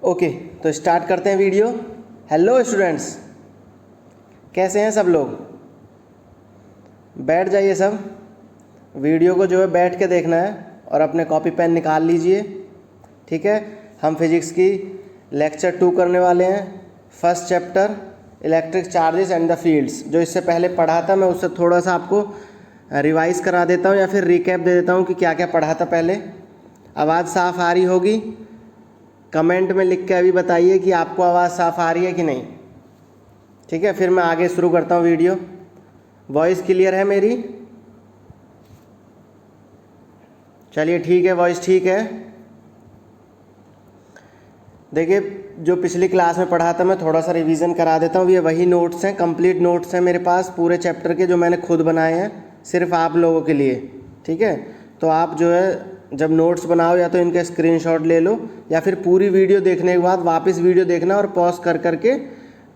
Okay, तो start करते हैं वीडियो। हेलो स्टूडेंट्स, कैसे हैं सब लोग? बैठ जाइए सब। वीडियो को जो है बैठ के देखना है और अपने कॉपी पेन निकाल लीजिए। ठीक है, हम फिजिक्स की लेक्चर 2 करने वाले हैं। First chapter electric charges and the fields. जो इससे पहले पढ़ा था मैं उससे थोड़ा सा आपको रिवाइज करा देता हूँ या फिर रिकैप दे देता हूँ कि क्या क्या पढ़ा था पहले। आवाज़ साफ़ आ रही होगी, कमेंट में लिख के अभी बताइए कि आपको आवाज़ साफ़ आ रही है कि नहीं। ठीक है, फिर मैं आगे शुरू करता हूँ वीडियो। वॉइस क्लियर है मेरी? चलिए ठीक है, वॉइस ठीक है। देखिए, जो पिछली क्लास में पढ़ा था मैं थोड़ा सा रिवीजन करा देता हूँ। ये वही नोट्स हैं, कंप्लीट नोट्स हैं मेरे पास पूरे चैप्टर के, जो मैंने खुद बनाए हैं सिर्फ आप लोगों के लिए। ठीक है, तो आप जो है जब नोट्स बनाओ या तो इनके स्क्रीनशॉट ले लो या फिर पूरी वीडियो देखने के बाद वापस वीडियो देखना और पॉज कर करके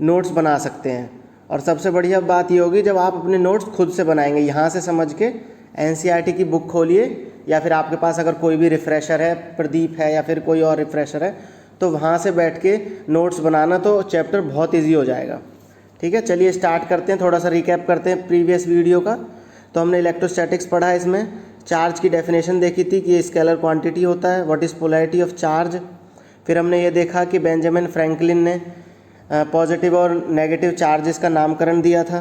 नोट्स बना सकते हैं। और सबसे बढ़िया बात ये होगी जब आप अपने नोट्स खुद से बनाएंगे, यहाँ से समझ के एनसीईआरटी की बुक खोलिए या फिर आपके पास अगर कोई भी रिफ़्रेशर है, प्रदीप है या फिर कोई और रिफ़्रेशर है, तो वहाँ से बैठ के नोट्स बनाना, तो चैप्टर बहुत ईजी हो जाएगा। ठीक है, चलिए स्टार्ट करते हैं। थोड़ा सा रिकैप करते हैं प्रीवियस वीडियो का। तो हमने इलेक्ट्रोस्टैटिक्स पढ़ा है, इसमें चार्ज की डेफिनेशन देखी थी कि ये स्केलर क्वांटिटी होता है, what is polarity of charge. फिर हमने ये देखा कि बेंजामिन फ्रैंकलिन ने पॉजिटिव और नेगेटिव चार्जेस का नामकरण दिया था।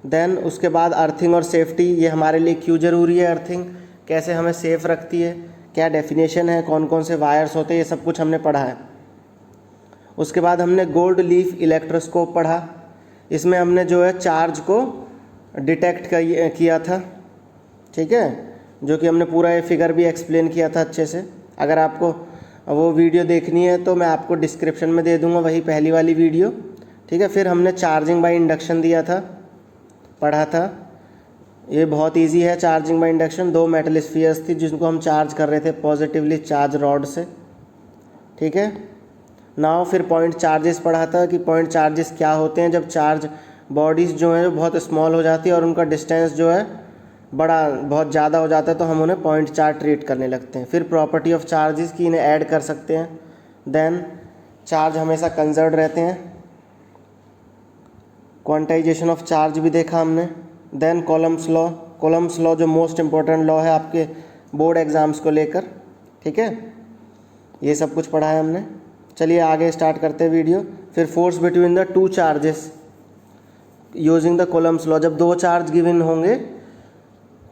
देन उसके बाद अर्थिंग और सेफ्टी, ये हमारे लिए क्यों ज़रूरी है, अर्थिंग कैसे हमें सेफ़ रखती है, क्या डेफिनेशन है, कौन कौन से वायर्स होते हैं, ये सब कुछ हमने पढ़ा है। उसके बाद हमने गोल्ड लीफ इलेक्ट्रोस्कोप पढ़ा। इसमें हमने जो है चार्ज को डिटेक्ट किया था। ठीक है, जो कि हमने पूरा ये फिगर भी एक्सप्लेन किया था अच्छे से। अगर आपको वो वीडियो देखनी है तो मैं आपको डिस्क्रिप्शन में दे दूंगा वही पहली वाली वीडियो। ठीक है, फिर हमने चार्जिंग बाय इंडक्शन दिया था, पढ़ा था। ये बहुत इजी है charging by induction. 2 metal spheres थी जिनको हम चार्ज कर रहे थे पॉजिटिवली चार्ज रॉड से। ठीक है, नाउ फिर पॉइंट चार्जेस पढ़ा था कि पॉइंट चार्जेस क्या होते हैं जब चार्ज बॉडीज़ जो हैं जो बहुत स्मॉल हो जाती है और उनका डिस्टेंस जो है बहुत ज़्यादा हो जाता है, तो हम उन्हें पॉइंट चार्ज ट्रीट करने लगते हैं। फिर प्रॉपर्टी ऑफ चार्जेस की इन्हें ऐड कर सकते हैं। देन चार्ज हमेशा कंजर्व रहते हैं। क्वांटाइजेशन ऑफ चार्ज भी देखा हमने। देन कॉलम्स लॉ जो मोस्ट इम्पोर्टेंट लॉ है आपके बोर्ड एग्ज़ाम्स को लेकर। ठीक है, ये सब कुछ पढ़ा है हमने। चलिए आगे स्टार्ट करते हैं वीडियो। फिर force between the 2 charges using the columns law. जब 2 चार्ज गिवन होंगे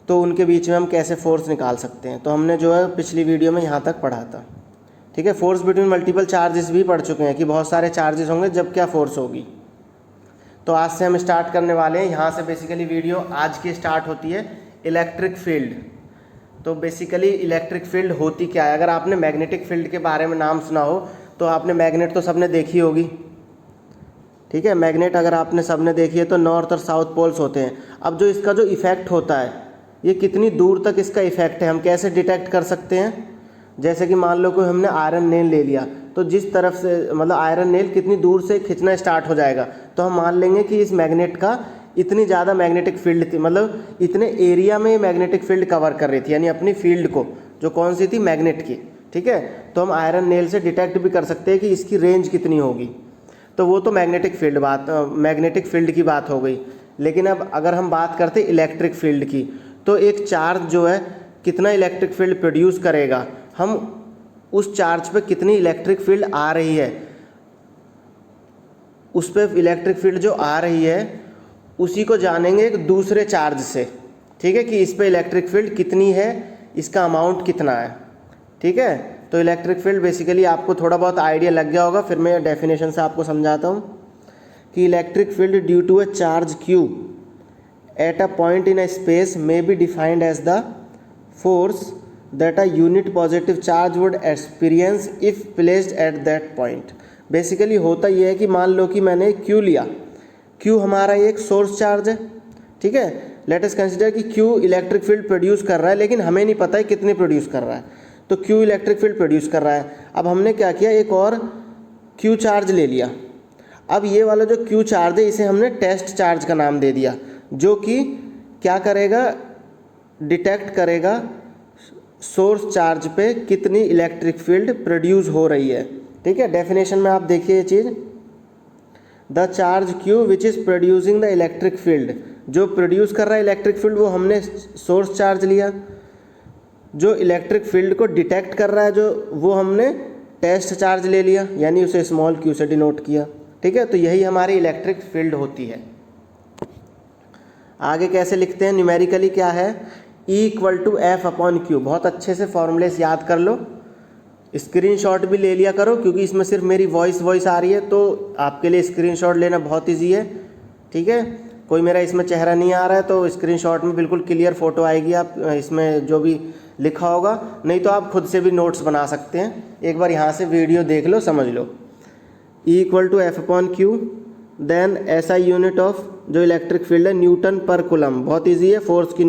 तो उनके बीच में हम कैसे फोर्स निकाल सकते हैं, तो हमने जो है पिछली वीडियो में यहाँ तक पढ़ा था। ठीक है, फोर्स बिटवीन मल्टीपल चार्जेस भी पढ़ चुके हैं कि बहुत सारे चार्जेस होंगे जब क्या फोर्स होगी। तो आज से हम स्टार्ट करने वाले हैं। यहाँ से बेसिकली वीडियो आज की स्टार्ट होती है इलेक्ट्रिक फील्ड। तो बेसिकली इलेक्ट्रिक फील्ड होती क्या है? अगर आपने मैग्नेटिक फील्ड के बारे में नाम सुना हो तो आपने मैग्नेट तो सबने देखी होगी। ठीक है, मैग्नेट अगर आपने सबने देखी है तो नॉर्थ और साउथ पोल्स होते हैं। अब जो इसका जो इफ़ेक्ट होता है, ये कितनी दूर तक इसका इफ़ेक्ट है हम कैसे डिटेक्ट कर सकते हैं? जैसे कि मान लो कि हमने आयरन नेल ले लिया, तो जिस तरफ से मतलब आयरन नेल कितनी दूर से खींचना स्टार्ट हो जाएगा, तो हम मान लेंगे कि इस मैग्नेट का इतनी ज़्यादा मैग्नेटिक फील्ड थी, मतलब इतने एरिया में मैग्नेटिक फील्ड कवर कर रही थी, यानी अपनी फील्ड को, जो कौन सी थी, मैग्नेट की। ठीक है, तो हम आयरन नेल से डिटेक्ट भी कर सकते हैं कि इसकी रेंज कितनी होगी। तो वो तो मैग्नेटिक फील्ड की बात हो गई। लेकिन अब अगर हम बात करते इलेक्ट्रिक फील्ड की, तो एक चार्ज जो है कितना इलेक्ट्रिक फील्ड प्रोड्यूस करेगा, हम उस चार्ज पे कितनी इलेक्ट्रिक फील्ड आ रही है, उस पर इलेक्ट्रिक फील्ड जो आ रही है उसी को जानेंगे एक दूसरे चार्ज से। ठीक है, कि इस पे इलेक्ट्रिक फील्ड कितनी है, इसका अमाउंट कितना है। ठीक है, तो इलेक्ट्रिक फील्ड बेसिकली आपको थोड़ा बहुत आइडिया लग गया होगा। फिर मैं डेफिनेशन से आपको समझाता हूँ कि electric field due to a charge Q at a point in a space may be defined as the force that a unit positive charge would experience if placed at that point। Basically होता यह है कि मान लो कि मैंने Q लिया, Q हमारा एक सोर्स चार्ज है। ठीक है, लेट अस कंसीडर कि Q इलेक्ट्रिक फील्ड प्रोड्यूस कर रहा है, लेकिन हमें नहीं पता है कितनी प्रोड्यूस कर रहा है। तो Q इलेक्ट्रिक फील्ड प्रोड्यूस कर रहा है। अब हमने क्या किया, एक और Q चार्ज ले लिया। अब ये वाला जो Q चार्ज है इसे हमने टेस्ट चार्ज का नाम दे दिया, जो कि क्या करेगा, डिटेक्ट करेगा सोर्स चार्ज पे कितनी इलेक्ट्रिक फील्ड प्रोड्यूस हो रही है। ठीक है, डेफिनेशन में आप देखिए ये चीज़, the charge Q which is producing the electric field, जो प्रोड्यूस कर रहा है इलेक्ट्रिक फील्ड वो हमने सोर्स चार्ज लिया, जो इलेक्ट्रिक फील्ड को डिटेक्ट कर रहा है जो वो हमने टेस्ट चार्ज ले लिया, यानी उसे स्मॉल क्यू से डिनोट किया। ठीक है, तो यही हमारी इलेक्ट्रिक फील्ड होती है। आगे कैसे लिखते हैं न्यूमेरिकली, क्या है, E equal to F upon Q. बहुत अच्छे से फॉर्मूलेस याद कर लो, स्क्रीनशॉट भी ले लिया करो, क्योंकि इसमें सिर्फ मेरी वॉइस आ रही है, तो आपके लिए स्क्रीनशॉट लेना बहुत ईजी है। ठीक है, कोई मेरा इसमें चेहरा नहीं आ रहा है तो स्क्रीनशॉट में बिल्कुल क्लियर फ़ोटो आएगी, आप इसमें जो भी लिखा होगा, नहीं तो आप खुद से भी नोट्स बना सकते हैं। एक बार यहाँ से वीडियो देख लो, समझ लो। E equal to F upon Q, then SI unit of जो इलेक्ट्रिक फील्ड है न्यूटन पर कुलम, बहुत इजी है, फोर्स की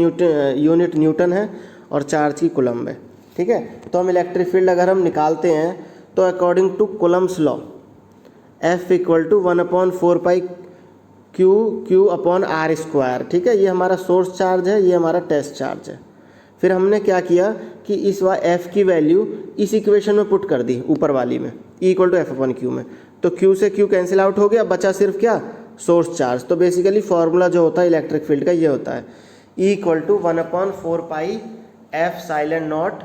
यूनिट न्यूटन है और चार्ज की कुलम है। ठीक है, तो हम इलेक्ट्रिक फील्ड अगर हम निकालते हैं तो according to coulomb's law F equal to 1/4 Q upon R square. ठीक है, ये हमारा सोर्स चार्ज है, ये हमारा टेस्ट चार्ज है। फिर हमने क्या किया कि इस F की वैल्यू इस इक्वेशन में पुट कर दी, ऊपर वाली में, E equal to F upon Q में, तो Q से Q कैंसिल आउट हो गया, बचा सिर्फ क्या, सोर्स चार्ज। तो बेसिकली फॉर्मूला जो होता है इलेक्ट्रिक फील्ड का ये होता है, E equal to 1/4 F epsilon naught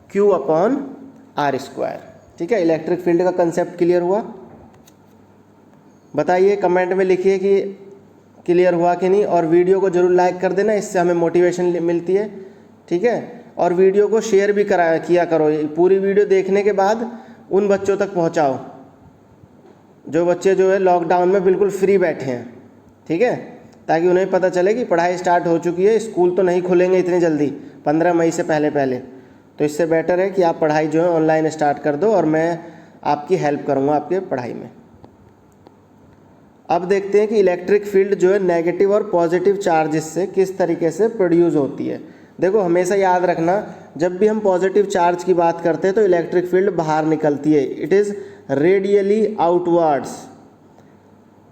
Q upon R square. ठीक है, इलेक्ट्रिक फील्ड का कंसेप्ट क्लियर हुआ? बताइए, कमेंट में लिखिए कि क्लियर हुआ कि नहीं, और वीडियो को जरूर लाइक कर देना, इससे हमें मोटिवेशन मिलती है। ठीक है, और वीडियो को शेयर भी किया करो, पूरी वीडियो देखने के बाद उन बच्चों तक पहुंचाओ जो बच्चे जो है लॉकडाउन में बिल्कुल फ्री बैठे हैं। ठीक है, ताकि उन्हें पता चले कि पढ़ाई स्टार्ट हो चुकी है, स्कूल तो नहीं खुलेंगे इतनी जल्दी, 15 मई से पहले। तो इससे बेटर है कि आप पढ़ाई जो है ऑनलाइन स्टार्ट कर दो, और मैं आपकी हेल्प करूँगा आपके पढ़ाई में। अब देखते हैं कि इलेक्ट्रिक फील्ड जो है नेगेटिव और पॉजिटिव चार्जेस से किस तरीके से प्रोड्यूस होती है। देखो, हमेशा याद रखना, जब भी हम पॉजिटिव चार्ज की बात करते हैं तो इलेक्ट्रिक फील्ड बाहर निकलती है, it is radially outwards.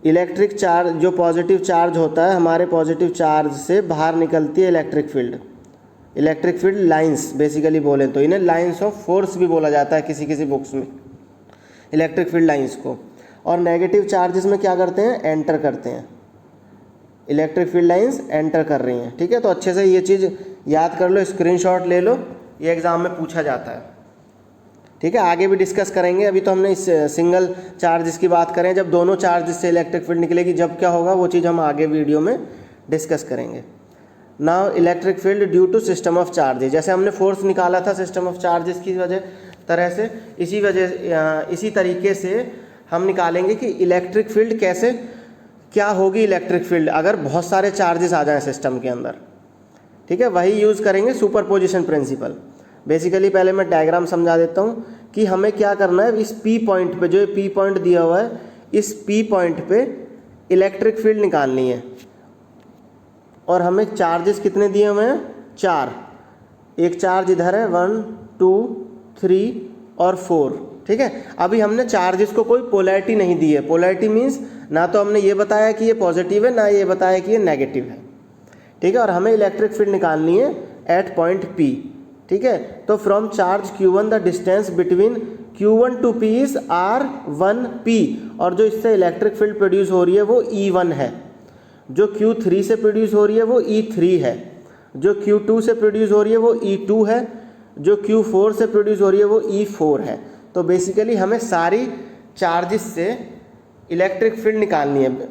Electric charge जो पॉजिटिव चार्ज होता है, हमारे पॉजिटिव चार्ज से बाहर निकलती है electric field. Electric field lines basically बोलें तो इन्हें लाइंस ऑफ फोर्स भी बोला जाता है किसी बुक्स में, इलेक्ट्रिक फील्ड लाइंस को। और नेगेटिव चार्जेस में क्या करते हैं, एंटर करते हैं, इलेक्ट्रिक फील्ड लाइंस एंटर कर रही हैं। ठीक है, तो अच्छे से ये चीज़ याद कर लो, स्क्रीनशॉट ले लो, ये एग्ज़ाम में पूछा जाता है। ठीक है, आगे भी डिस्कस करेंगे, अभी तो हमने इस सिंगल चार्जेस की बात करें, जब दोनों चार्जेस से इलेक्ट्रिक फील्ड निकलेगी जब क्या होगा, वो चीज़ हम आगे वीडियो में डिस्कस करेंगे। Now electric field due to system of charges, जैसे हमने फोर्स निकाला था सिस्टम ऑफ चार्जेस की तरह से, इसी तरीके से हम निकालेंगे कि इलेक्ट्रिक फील्ड कैसे, क्या होगी इलेक्ट्रिक फील्ड अगर बहुत सारे चार्जेस आ जाएं सिस्टम के अंदर। ठीक है, वही यूज़ करेंगे सुपरपोजिशन प्रिंसिपल। बेसिकली पहले मैं डायग्राम समझा देता हूँ कि हमें क्या करना है, इस P पॉइंट पे, जो ये P पॉइंट दिया हुआ है, इस P पॉइंट पे इलेक्ट्रिक फील्ड निकालनी है। और हमें चार्जेस कितने दिए हुए हैं, 4। एक चार्ज इधर है, 1 2 3 और 4। ठीक है, अभी हमने चार्जेस को कोई पोलैरिटी नहीं दी है। पोलैरिटी मीन्स ना तो हमने ये बताया कि ये पॉजिटिव है, ना ये बताया कि ये नेगेटिव है। ठीक है, और हमें इलेक्ट्रिक फील्ड निकालनी है एट पॉइंट P। ठीक है, तो from charge Q1 the distance between Q1 to P is R1P, और जो इससे इलेक्ट्रिक फील्ड प्रोड्यूस हो रही है वो E1 है, जो Q3 से प्रोड्यूस हो रही है वो E3 है, जो Q2 से प्रोड्यूस हो रही है वो E2 है, जो Q4 से प्रोड्यूस हो रही है वो E4 है। तो बेसिकली हमें सारी चार्जेस से इलेक्ट्रिक फील्ड निकालनी है,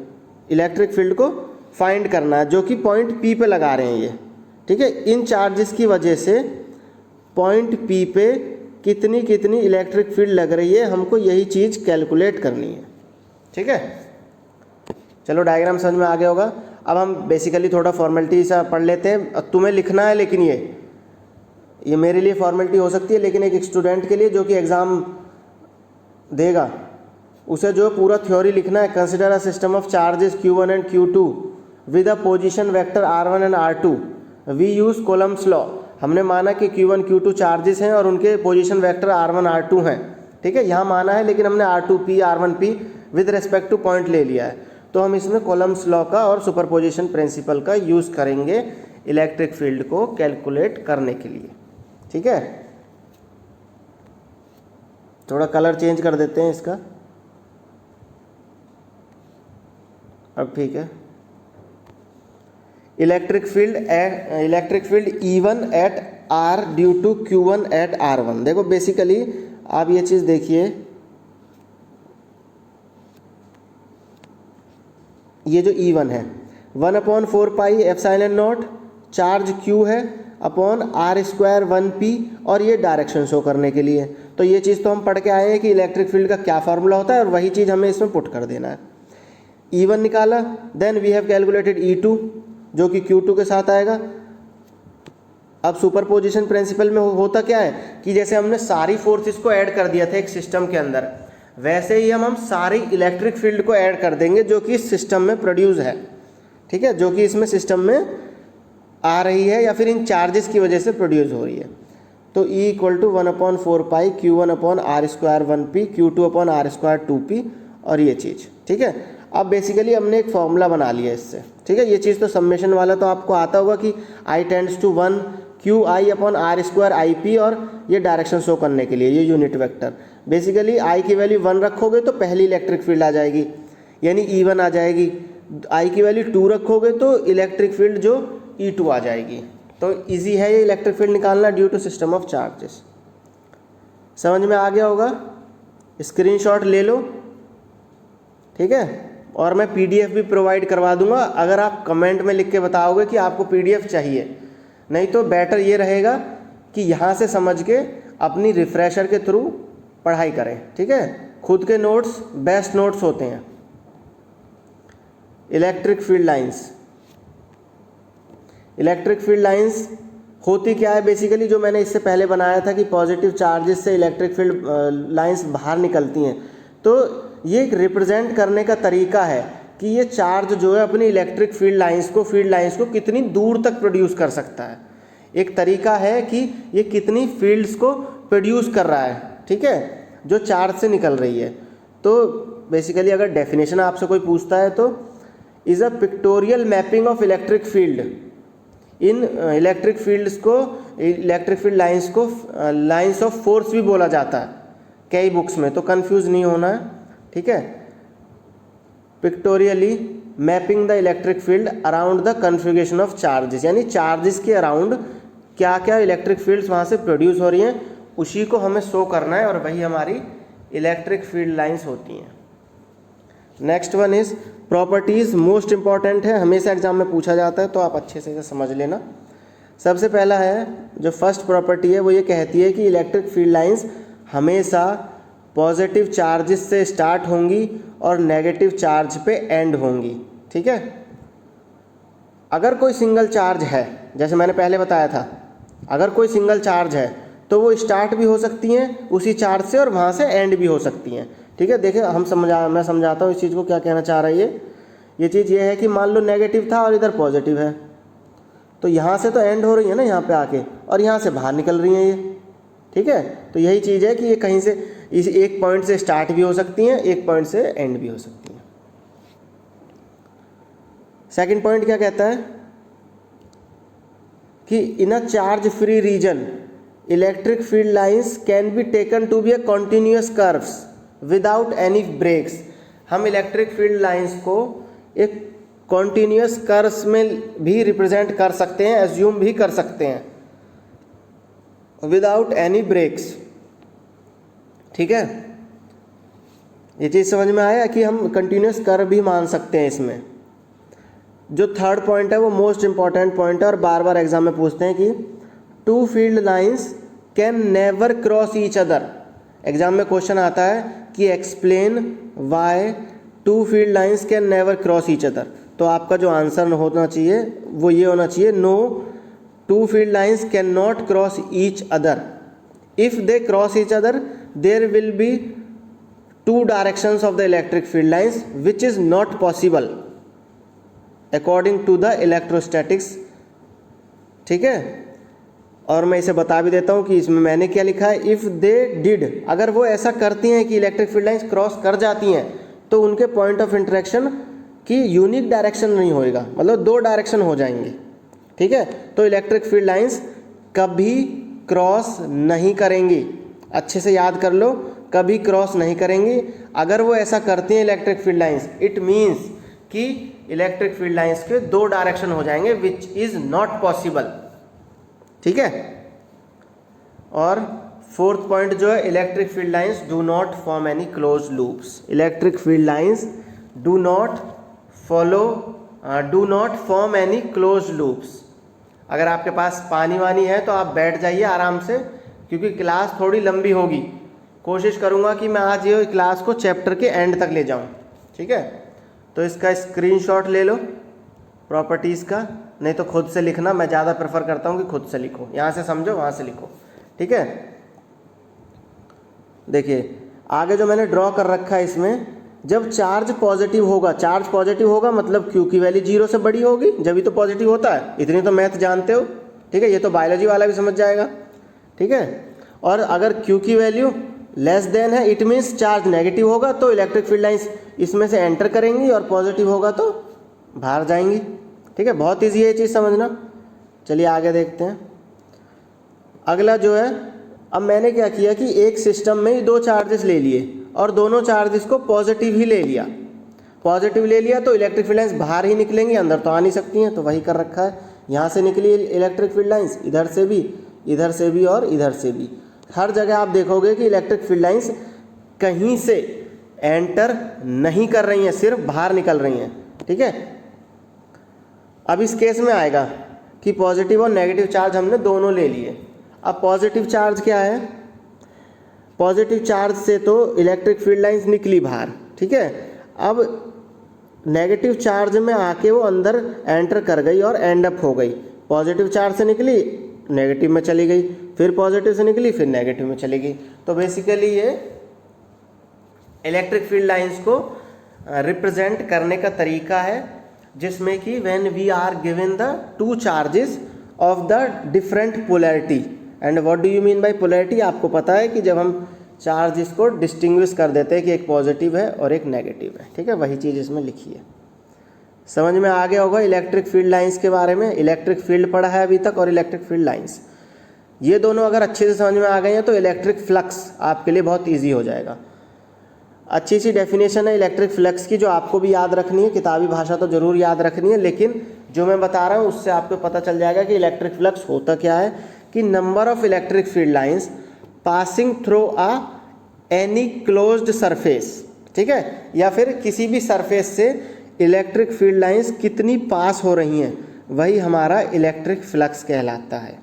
इलेक्ट्रिक फील्ड को फाइंड करना है, जो कि पॉइंट P पे लगा रहे हैं ये। ठीक है, इन चार्जेस की वजह से पॉइंट P पे कितनी इलेक्ट्रिक फील्ड लग रही है, हमको यही चीज़ कैलकुलेट करनी है। ठीक है, चलो डायग्राम समझ में आ गया होगा। अब हम बेसिकली थोड़ा फॉर्मेलिटी सा पढ़ लेते हैं। तुम्हें लिखना है, लेकिन ये मेरे लिए फॉर्मेलिटी हो सकती है, लेकिन एक स्टूडेंट के लिए जो कि एग्ज़ाम देगा उसे जो पूरा थ्योरी लिखना है। Consider a system of charges Q1 and Q2 with a position vector R1 and R2, we use coulomb's law. हमने माना कि Q1 Q2 चार्जेस हैं और उनके पोजीशन वेक्टर R1 R2 हैं। ठीक है, यहाँ माना है, लेकिन हमने R2P R1P with respect two point ले लिया है। तो हम इसमें कोलम्स लॉ का और सुपरपोजिशन प्रिंसिपल का यूज़ करेंगे इलेक्ट्रिक फील्ड को कैलकुलेट करने के लिए। ठीक है, थोड़ा कलर चेंज कर देते हैं इसका, अब ठीक है। Electric field E1 at R due to Q1 at R1। देखो बेसिकली आप ये चीज़ देखिए, ये जो E1 है 1/4 एप्सिलॉन नॉट चार्ज Q है अपॉन R² 1P, और ये डायरेक्शन शो करने के लिए। तो ये चीज़ तो हम पढ़ के आए हैं कि इलेक्ट्रिक फील्ड का क्या फार्मूला होता है, और वही चीज़ हमें इसमें पुट कर देना है। E1 निकाला, then we have calculated E2 जो कि Q2 के साथ आएगा। अब सुपरपोजिशन प्रिंसिपल में होता क्या है कि जैसे हमने सारी फोर्सेस को ऐड कर दिया था एक सिस्टम के अंदर, वैसे ही हम सारी इलेक्ट्रिक फील्ड को ऐड कर देंगे जो कि इस सिस्टम में प्रोड्यूस है, ठीक है, जो कि इसमें सिस्टम में आ रही है या फिर इन चार्जेस की वजह से प्रोड्यूस हो रही है। तो E = 1/4 Q1/R² 1P Q2/R² 2P, और ये चीज़ ठीक है। अब बेसिकली हमने एक फॉर्मूला बना लिया इससे, ठीक है। ये चीज़ तो समेशन वाला तो आपको आता होगा कि I tends to 1 QI/R² IP, और ये डायरेक्शन शो करने के लिए ये यूनिट वेक्टर। बेसिकली I की वैल्यू 1 रखोगे तो पहली इलेक्ट्रिक फील्ड आ जाएगी, यानी E1 आ जाएगी। I की वैल्यू 2 रखोगे तो इलेक्ट्रिक फील्ड जो E2 आ जाएगी। तो इजी है ये इलेक्ट्रिक फील्ड निकालना due to system of charges. समझ में आ गया होगा, स्क्रीनशॉट ले लो, ठीक है। और मैं PDF भी प्रोवाइड करवा दूंगा अगर आप कमेंट में लिख के बताओगे कि आपको PDF चाहिए। नहीं तो बेटर ये रहेगा कि यहाँ से समझ के अपनी रिफ्रेशर के थ्रू पढ़ाई करें, ठीक है। खुद के नोट्स बेस्ट नोट्स होते हैं। इलेक्ट्रिक फील्ड लाइंस होती क्या है बेसिकली, जो मैंने इससे पहले बनाया था कि पॉजिटिव चार्जेस से इलेक्ट्रिक फील्ड लाइंस बाहर निकलती हैं। तो ये एक रिप्रेजेंट करने का तरीका है कि ये चार्ज जो है अपनी इलेक्ट्रिक फील्ड लाइंस को कितनी दूर तक प्रोड्यूस कर सकता है। एक तरीका है कि ये कितनी फील्ड्स को प्रोड्यूस कर रहा है, ठीक है, जो चार्ज से निकल रही है। तो बेसिकली अगर डेफिनेशन आपसे कोई पूछता है तो is a pictorial mapping of electric field in electric field lines को लाइंस ऑफ फोर्स भी बोला जाता है कई बुक्स में, तो कंफ्यूज नहीं होना है, ठीक है। Pictorially mapping the electric field around the configuration of charges, यानी चार्जेस के अराउंड क्या क्या इलेक्ट्रिक फील्ड्स वहाँ से प्रोड्यूस हो रही हैं, उसी को हमें शो करना है, और वही हमारी इलेक्ट्रिक फील्ड लाइंस होती हैं। Next one is properties, most important है, हमेशा एग्जाम में पूछा जाता है, तो आप अच्छे से इसे समझ लेना। सबसे पहला है जो फर्स्ट प्रॉपर्टी है वो ये कहती है कि इलेक्ट्रिक फील्ड लाइंस हमेशा पॉजिटिव चार्जेस से स्टार्ट होंगी और नेगेटिव चार्ज पे एंड होंगी, ठीक है। अगर कोई सिंगल चार्ज है, जैसे मैंने पहले बताया था, अगर कोई सिंगल चार्ज है तो वो स्टार्ट भी हो सकती हैं उसी चार्ज से और वहाँ से एंड भी हो सकती हैं, ठीक है। देखिए मैं समझाता हूँ इस चीज़ को क्या कहना चाह रही है। ये चीज़ ये है कि मान लो नेगेटिव था और इधर पॉजिटिव है, तो यहाँ से तो एंड हो रही है ना यहाँ पे आके, और यहाँ से बाहर निकल रही हैं ये, ठीक है। तो यही चीज़ है कि ये कहीं से इस एक पॉइंट से स्टार्ट भी हो सकती हैं, एक पॉइंट से एंड भी हो सकती हैं। सेकंड पॉइंट क्या कहता है कि in a charge free region electric field lines can be taken to be a continuous curves without any breaks. हम इलेक्ट्रिक फील्ड लाइंस को एक कॉन्टिन्यूअस कर्व्स में भी रिप्रेजेंट कर सकते हैं, एज्यूम भी कर सकते हैं विदाउट एनी ब्रेक्स, ठीक है। ये चीज़ समझ में आया कि हम कंटिन्यूअस कर्व भी मान सकते हैं इसमें। जो थर्ड पॉइंट है वो मोस्ट इंपॉर्टेंट पॉइंट है और बार बार एग्जाम में पूछते हैं कि two field lines can never cross each other. Exam में क्वेश्चन आता है कि explain why two field lines can never cross each other. तो आपका जो आंसर होना चाहिए वो ये होना चाहिए, no two field lines can not cross each other. If they cross each other there will be two directions of the electric field lines which is not possible according to the electrostatics, ठीक है। और मैं इसे बता भी देता हूँ कि इसमें मैंने क्या लिखा है, इफ़ दे डिड, अगर वो ऐसा करती हैं कि इलेक्ट्रिक फील्ड लाइंस क्रॉस कर जाती हैं तो उनके पॉइंट ऑफ इंटरेक्शन की यूनिक डायरेक्शन नहीं होएगा, मतलब दो डायरेक्शन हो जाएंगे, ठीक है। तो इलेक्ट्रिक फील्ड लाइंस कभी क्रॉस नहीं करेंगी, अच्छे से याद कर लो, कभी क्रॉस नहीं करेंगी। अगर वो ऐसा करती हैं electric field lines, it means कि इलेक्ट्रिक फील्ड लाइंस के दो डायरेक्शन हो जाएंगे, विच इज नॉट पॉसिबल। ठीक है। और फोर्थ पॉइंट जो है, electric field lines do not form any close loops. Electric field lines do not form any close loops. अगर आपके पास पानी वानी है तो आप बैठ जाइए आराम से, क्योंकि क्लास थोड़ी लंबी होगी। कोशिश करूँगा कि मैं आज ये क्लास को चैप्टर के एंड तक ले जाऊँ। ठीक है। तो इसका स्क्रीनशॉट ले लो प्रॉपर्टीज़ का, नहीं तो खुद से लिखना। मैं ज़्यादा प्रेफर करता हूँ कि खुद से लिखो, यहाँ से समझो वहाँ से लिखो। ठीक है। देखिए आगे जो मैंने ड्रॉ कर रखा है, इसमें जब चार्ज पॉजिटिव होगा मतलब क्यू की वैल्यू 0 से बड़ी होगी, जब ही तो पॉजिटिव होता है। इतनी तो मैथ जानते हो। ठीक है। ये तो बायोलॉजी वाला भी समझ जाएगा। ठीक है। और अगर क्यू की वैल्यू लेस देन है, इट मीन्स चार्ज नेगेटिव होगा, तो इलेक्ट्रिक फील्ड लाइंस इसमें से एंटर करेंगी, और पॉजिटिव होगा तो बाहर जाएंगी। ठीक है। बहुत ईजी है ये चीज़ समझना। चलिए आगे देखते हैं। अगला जो है, अब मैंने क्या किया कि एक सिस्टम में ही दो चार्जेस ले लिए और दोनों चार्जेस को पॉजिटिव ही ले लिया। तो इलेक्ट्रिक फील्ड लाइंस बाहर ही निकलेंगी, अंदर तो आ नहीं सकती हैं। तो वही कर रखा है। यहाँ से निकली इलेक्ट्रिक फील्ड लाइंस, इधर से भी और इधर से भी। हर जगह आप देखोगे कि इलेक्ट्रिक फील्ड लाइंस कहीं से एंटर नहीं कर रही हैं, सिर्फ बाहर निकल रही हैं। ठीक है। अब इस केस में आएगा कि पॉजिटिव और नेगेटिव चार्ज हमने दोनों ले लिए। अब पॉजिटिव चार्ज क्या है, पॉजिटिव चार्ज से तो इलेक्ट्रिक फील्ड लाइंस निकली बाहर। ठीक है। अब नेगेटिव चार्ज में आके वो अंदर एंटर कर गई और एंड अप हो गई। पॉजिटिव चार्ज से निकली, नेगेटिव में चली गई, फिर पॉजिटिव से निकली, फिर नेगेटिव में चली गई। तो बेसिकली ये इलेक्ट्रिक फील्ड लाइंस को रिप्रेजेंट करने का तरीका है, जिसमें कि when we are given the two charges of the different polarity. And what do you mean by polarity? आपको पता है कि जब हम चार्जेस को डिस्टिंग्विश कर देते हैं कि एक पॉजिटिव है और एक नेगेटिव है। ठीक है। वही चीज़ इसमें लिखी है। समझ में आ गया होगा इलेक्ट्रिक फील्ड लाइंस के बारे में। इलेक्ट्रिक फील्ड पढ़ा है अभी तक और इलेक्ट्रिक फील्ड लाइंस, ये दोनों अगर अच्छे से समझ में आ गए हैं तो इलेक्ट्रिक फ्लक्स आपके लिए बहुत ईजी हो जाएगा। अच्छी सी डेफिनेशन है इलेक्ट्रिक फ्लक्स की, जो आपको भी याद रखनी है। किताबी भाषा तो ज़रूर याद रखनी है, लेकिन जो मैं बता रहा हूँ उससे आपको पता चल जाएगा कि इलेक्ट्रिक फ्लक्स होता क्या है। कि number of electric field lines passing through any closed surface. ठीक है। या फिर किसी भी सरफेस से इलेक्ट्रिक फील्ड लाइंस कितनी पास हो रही हैं, वही हमारा इलेक्ट्रिक फ्लक्स कहलाता है।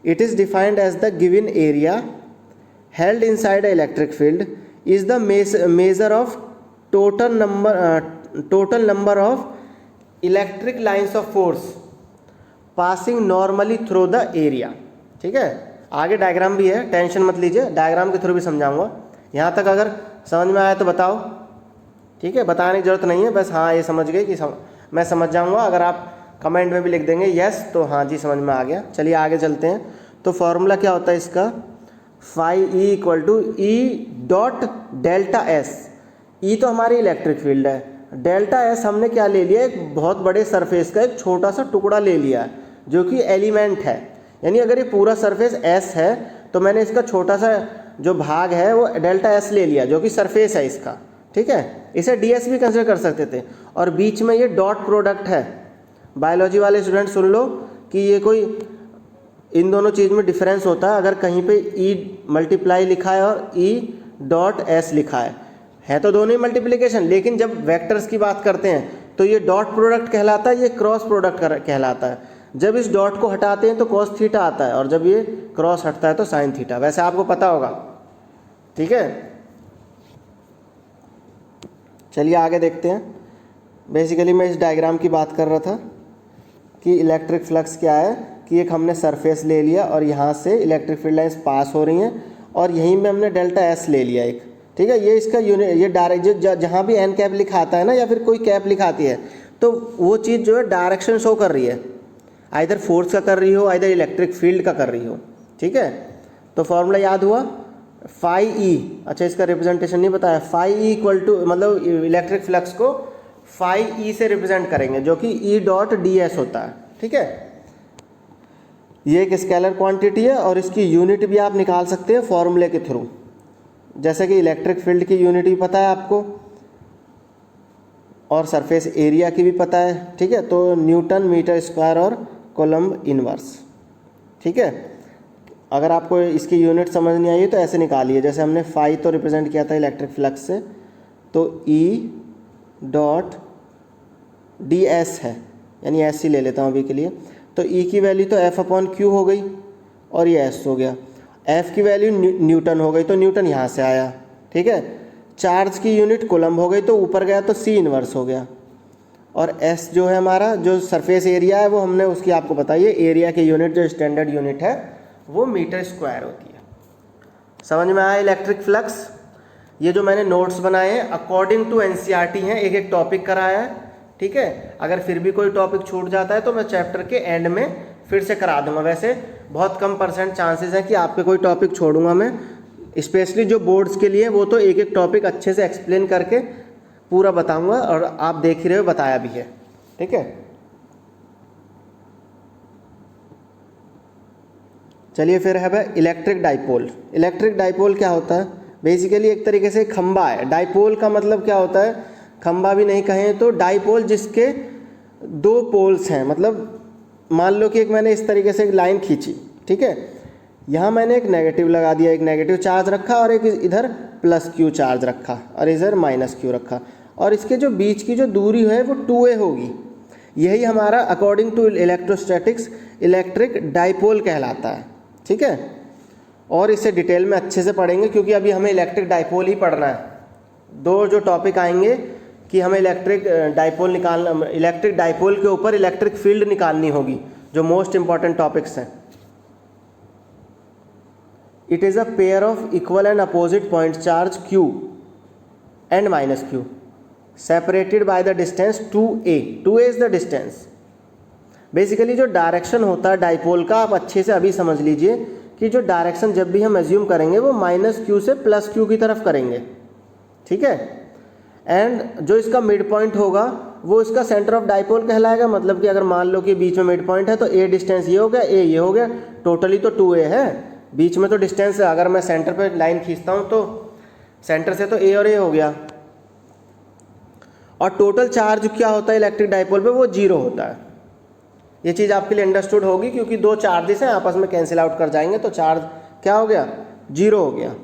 It is defined as the given area held inside a electric field is the measure of total number of electric lines of force passing normally through the area। ठीक है। आगे डायग्राम भी है, tension मत लीजिए, diagram के through भी समझाऊंगा। यहाँ तक अगर समझ में आया तो बताओ। ठीक है। बताने की जरूरत नहीं है, बस हाँ ये समझ गए कि मैं समझ जाऊँगा। अगर आप कमेंट में भी लिख देंगे यस तो हाँ जी समझ में आ गया। चलिए आगे चलते हैं। तो फॉर्मूला क्या होता है इसका, phi E equal to E dot delta S. E तो हमारी इलेक्ट्रिक फील्ड है, डेल्टा एस हमने क्या ले लिया, एक बहुत बड़े सरफेस का एक छोटा सा टुकड़ा ले लिया है जो कि एलिमेंट है। यानी अगर ये पूरा सरफेस एस है तो मैंने इसका छोटा सा जो भाग है वो डेल्टा एस ले लिया, जो कि सरफेस है इसका। ठीक है। इसे डी एस भी कंसिडर कर सकते थे। और बीच में ये डॉट प्रोडक्ट है। बायोलॉजी वाले स्टूडेंट सुन लो कि ये कोई इन दोनों चीज़ में डिफरेंस होता है। अगर कहीं पे ई मल्टीप्लाई लिखा है और ई डॉट एस लिखा है तो दोनों ही मल्टीप्लिकेशन, लेकिन जब वेक्टर्स की बात करते हैं तो ये डॉट प्रोडक्ट कहलाता है, ये क्रॉस प्रोडक्ट कहलाता है। जब इस डॉट को हटाते हैं तो कॉस थीटा आता है, और जब ये क्रॉस हटता है तो साइन थीटा। वैसे आपको पता होगा। ठीक है। चलिए आगे देखते हैं। बेसिकली मैं इस डायग्राम की बात कर रहा था कि इलेक्ट्रिक फ्लक्स क्या है, कि एक हमने सरफेस ले लिया और यहाँ से इलेक्ट्रिक फील्ड लाइंस पास हो रही हैं और यहीं में हमने डेल्टा एस ले लिया एक। ठीक है। ये इसका ये डायरेक्ट जहाँ भी एन कैप लिखा आता है ना, या फिर कोई कैप लिखाती है, तो वो चीज़ जो है डायरेक्शन शो कर रही है, आइदर फोर्स का कर रही हो, आइदर इलेक्ट्रिक फील्ड का कर रही हो। ठीक है। तो फॉर्मूला याद हुआ, फाई ई। अच्छा इसका रिप्रेजेंटेशन नहीं बताया। फाई ई इक्वल टू, मतलब इलेक्ट्रिक फ्लक्स को फाई ई से रिप्रेजेंट करेंगे, जो कि ई डॉट डी एस होता है। ठीक है। ये एक स्केलर क्वांटिटी है और इसकी यूनिट भी आप निकाल सकते हैं फॉर्मूले के थ्रू। जैसे कि इलेक्ट्रिक फील्ड की यूनिट भी पता है आपको और सरफेस एरिया की भी पता है, ठीक है। तो न्यूटन मीटर स्क्वायर और कोलम्ब इनवर्स, ठीक है। अगर आपको इसकी यूनिट समझ नहीं आई तो ऐसे निकालिए, जैसे हमने फाई तो रिप्रेजेंट किया था इलेक्ट्रिक फ्लक्स से, तो ई डॉट डी एस है, यानी एस ही ले लेता हूँ अभी के लिए। तो ई की वैल्यू तो एफ अपॉन क्यू हो गई और ये एस हो गया। एफ की वैल्यू न्यूटन हो गई तो न्यूटन यहाँ से आया, ठीक है। चार्ज की यूनिट कोलम्ब हो गई तो ऊपर गया तो सी इनवर्स हो गया। और एस जो है हमारा जो सरफेस एरिया है वो हमने उसकी आपको बताई है, एरिया की यूनिट जो स्टैंडर्ड यूनिट है वो मीटर स्क्वायर होती है। समझ में आया इलेक्ट्रिक फ्लक्स। ये जो मैंने नोट्स बनाए हैं अकॉर्डिंग टू एनसीईआरटी हैं, एक एक टॉपिक कराया है, ठीक है। अगर फिर भी कोई टॉपिक छूट जाता है तो मैं चैप्टर के एंड में फिर से करा दूंगा। वैसे बहुत कम % चांसेस हैं कि आपके कोई टॉपिक छोड़ूंगा मैं, स्पेशली जो बोर्ड्स के लिए, वो तो एक एक टॉपिक अच्छे से एक्सप्लेन करके पूरा बताऊंगा और आप देख ही रहे हो बताया भी है, ठीक है। चलिए फिर है भाई इलेक्ट्रिक डाइपोल। इलेक्ट्रिक डाइपोल क्या होता है? बेसिकली एक तरीके से खंबा है। डाइपोल का मतलब क्या होता है? खंबा भी नहीं कहें तो डाइपोल जिसके दो पोल्स हैं। मतलब मान लो कि एक मैंने इस तरीके से एक लाइन खींची, ठीक है। यहाँ मैंने एक नेगेटिव लगा दिया, एक नेगेटिव चार्ज रखा और एक इधर प्लस क्यू चार्ज रखा और इधर माइनस क्यू रखा, और इसके जो बीच की जो दूरी है वो 2a होगी। यही हमारा according to electrostatics electric dipole कहलाता है, ठीक है। और इसे डिटेल में अच्छे से पढ़ेंगे क्योंकि अभी हमें इलेक्ट्रिक डाइपोल ही पढ़ना है। दो जो टॉपिक आएंगे कि हमें इलेक्ट्रिक डाइपोल के ऊपर इलेक्ट्रिक फील्ड निकालनी होगी, जो मोस्ट इंपॉर्टेंट टॉपिक्स हैं। It is a pair of equal and opposite point charge q and minus q separated by the distance 2a। 2a is the distance. Basically जो direction होता है dipole का, आप अच्छे से अभी समझ लीजिए कि जो डायरेक्शन जब भी हम एज्यूम करेंगे वो माइनस क्यू से प्लस क्यू की तरफ करेंगे, ठीक है। एंड जो इसका मिड पॉइंट होगा वो इसका सेंटर ऑफ डाइपोल कहलाएगा। मतलब कि अगर मान लो कि बीच में मिड पॉइंट है तो a डिस्टेंस ये हो गया, a ये हो गया, टोटली तो 2a है, बीच में तो डिस्टेंस है। अगर मैं सेंटर पे लाइन खींचता हूँ तो सेंटर से तो a और a हो गया। और टोटल चार्ज क्या होता है इलेक्ट्रिक डाइपोल पे? वो 0 होता है। ये चीज़ आपके लिए अंडरस्टूड होगी क्योंकि दो चार्जेस हैं आपस में कैंसिल आउट कर जाएंगे तो चार्ज क्या हो गया? 0 हो गया।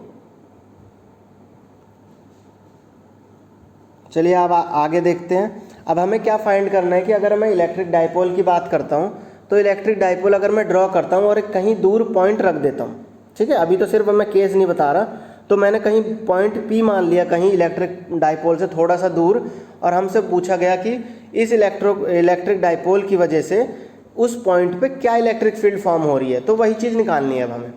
चलिए अब आगे देखते हैं। अब हमें क्या फाइंड करना है कि अगर मैं इलेक्ट्रिक डाइपोल की बात करता हूँ तो इलेक्ट्रिक डाइपोल अगर मैं ड्रॉ करता हूँ और एक कहीं दूर पॉइंट रख देता हूँ, ठीक है। अभी तो सिर्फ मैं केस नहीं बता रहा, तो मैंने कहीं पॉइंट P मान लिया कहीं इलेक्ट्रिक डाइपोल से थोड़ा सा दूर, और हमसे पूछा गया कि इस इलेक्ट्रिक डाइपोल की वजह से उस पॉइंट पे क्या इलेक्ट्रिक फील्ड फॉर्म हो रही है, तो वही चीज़ निकालनी है अब हमें।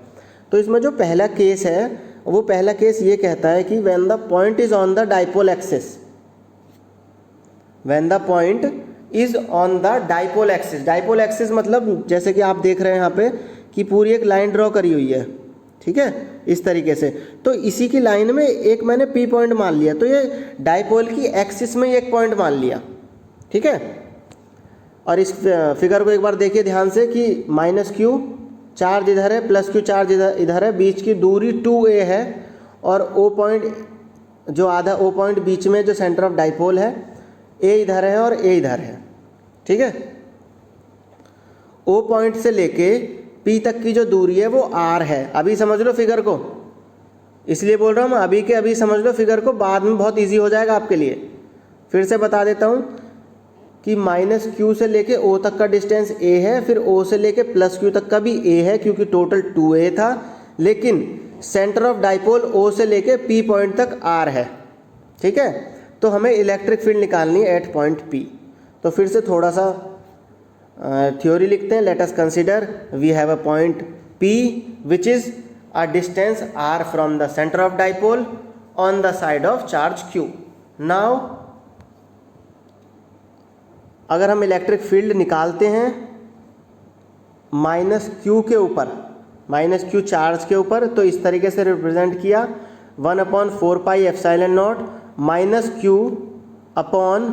तो इसमें जो पहला केस है वो पहला केस ये कहता है कि when the point is on the dipole axis, when the point is on the dipole axis. Dipole axis मतलब जैसे कि आप देख रहे हैं यहाँ पे कि पूरी एक लाइन ड्रॉ करी हुई है, ठीक है, इस तरीके से। तो इसी की लाइन में एक मैंने P पॉइंट मान लिया, तो ये डाइपोल की एक्सिस में एक पॉइंट मान लिया, ठीक है। और इस फिगर को एक बार देखिए ध्यान से कि माइनस क्यू चार्ज इधर है, प्लस क्यू चार्ज इधर है, बीच की दूरी 2a है, और O पॉइंट जो आधा O पॉइंट बीच में जो सेंटर ऑफ डाइपोल है, A इधर है और A इधर है, ठीक है। O पॉइंट से लेके P तक की जो दूरी है वो R है। अभी समझ लो फिगर को, इसलिए बोल रहा हूँ मैं अभी के अभी समझ लो फिगर को, बाद में बहुत इजी हो जाएगा आपके लिए। फिर से बता देता हूँ कि माइनस क्यू से लेके O तक का डिस्टेंस A है, फिर O से लेके प्लस क्यू तक का भी A है क्योंकि टोटल 2A था, लेकिन सेंटर ऑफ डाइपोल O से लेके P पॉइंट तक R है, ठीक है। तो हमें इलेक्ट्रिक फील्ड निकालनी है एट पॉइंट P। तो फिर से थोड़ा सा थ्योरी लिखते हैं। Let us consider we have a point P which is a distance R from the centre of dipole on the side of charge Q। Now अगर हम इलेक्ट्रिक फील्ड निकालते हैं माइनस क्यू के ऊपर, माइनस क्यू चार्ज के ऊपर, तो इस तरीके से रिप्रेजेंट किया 1/4 pi epsilon naught minus Q upon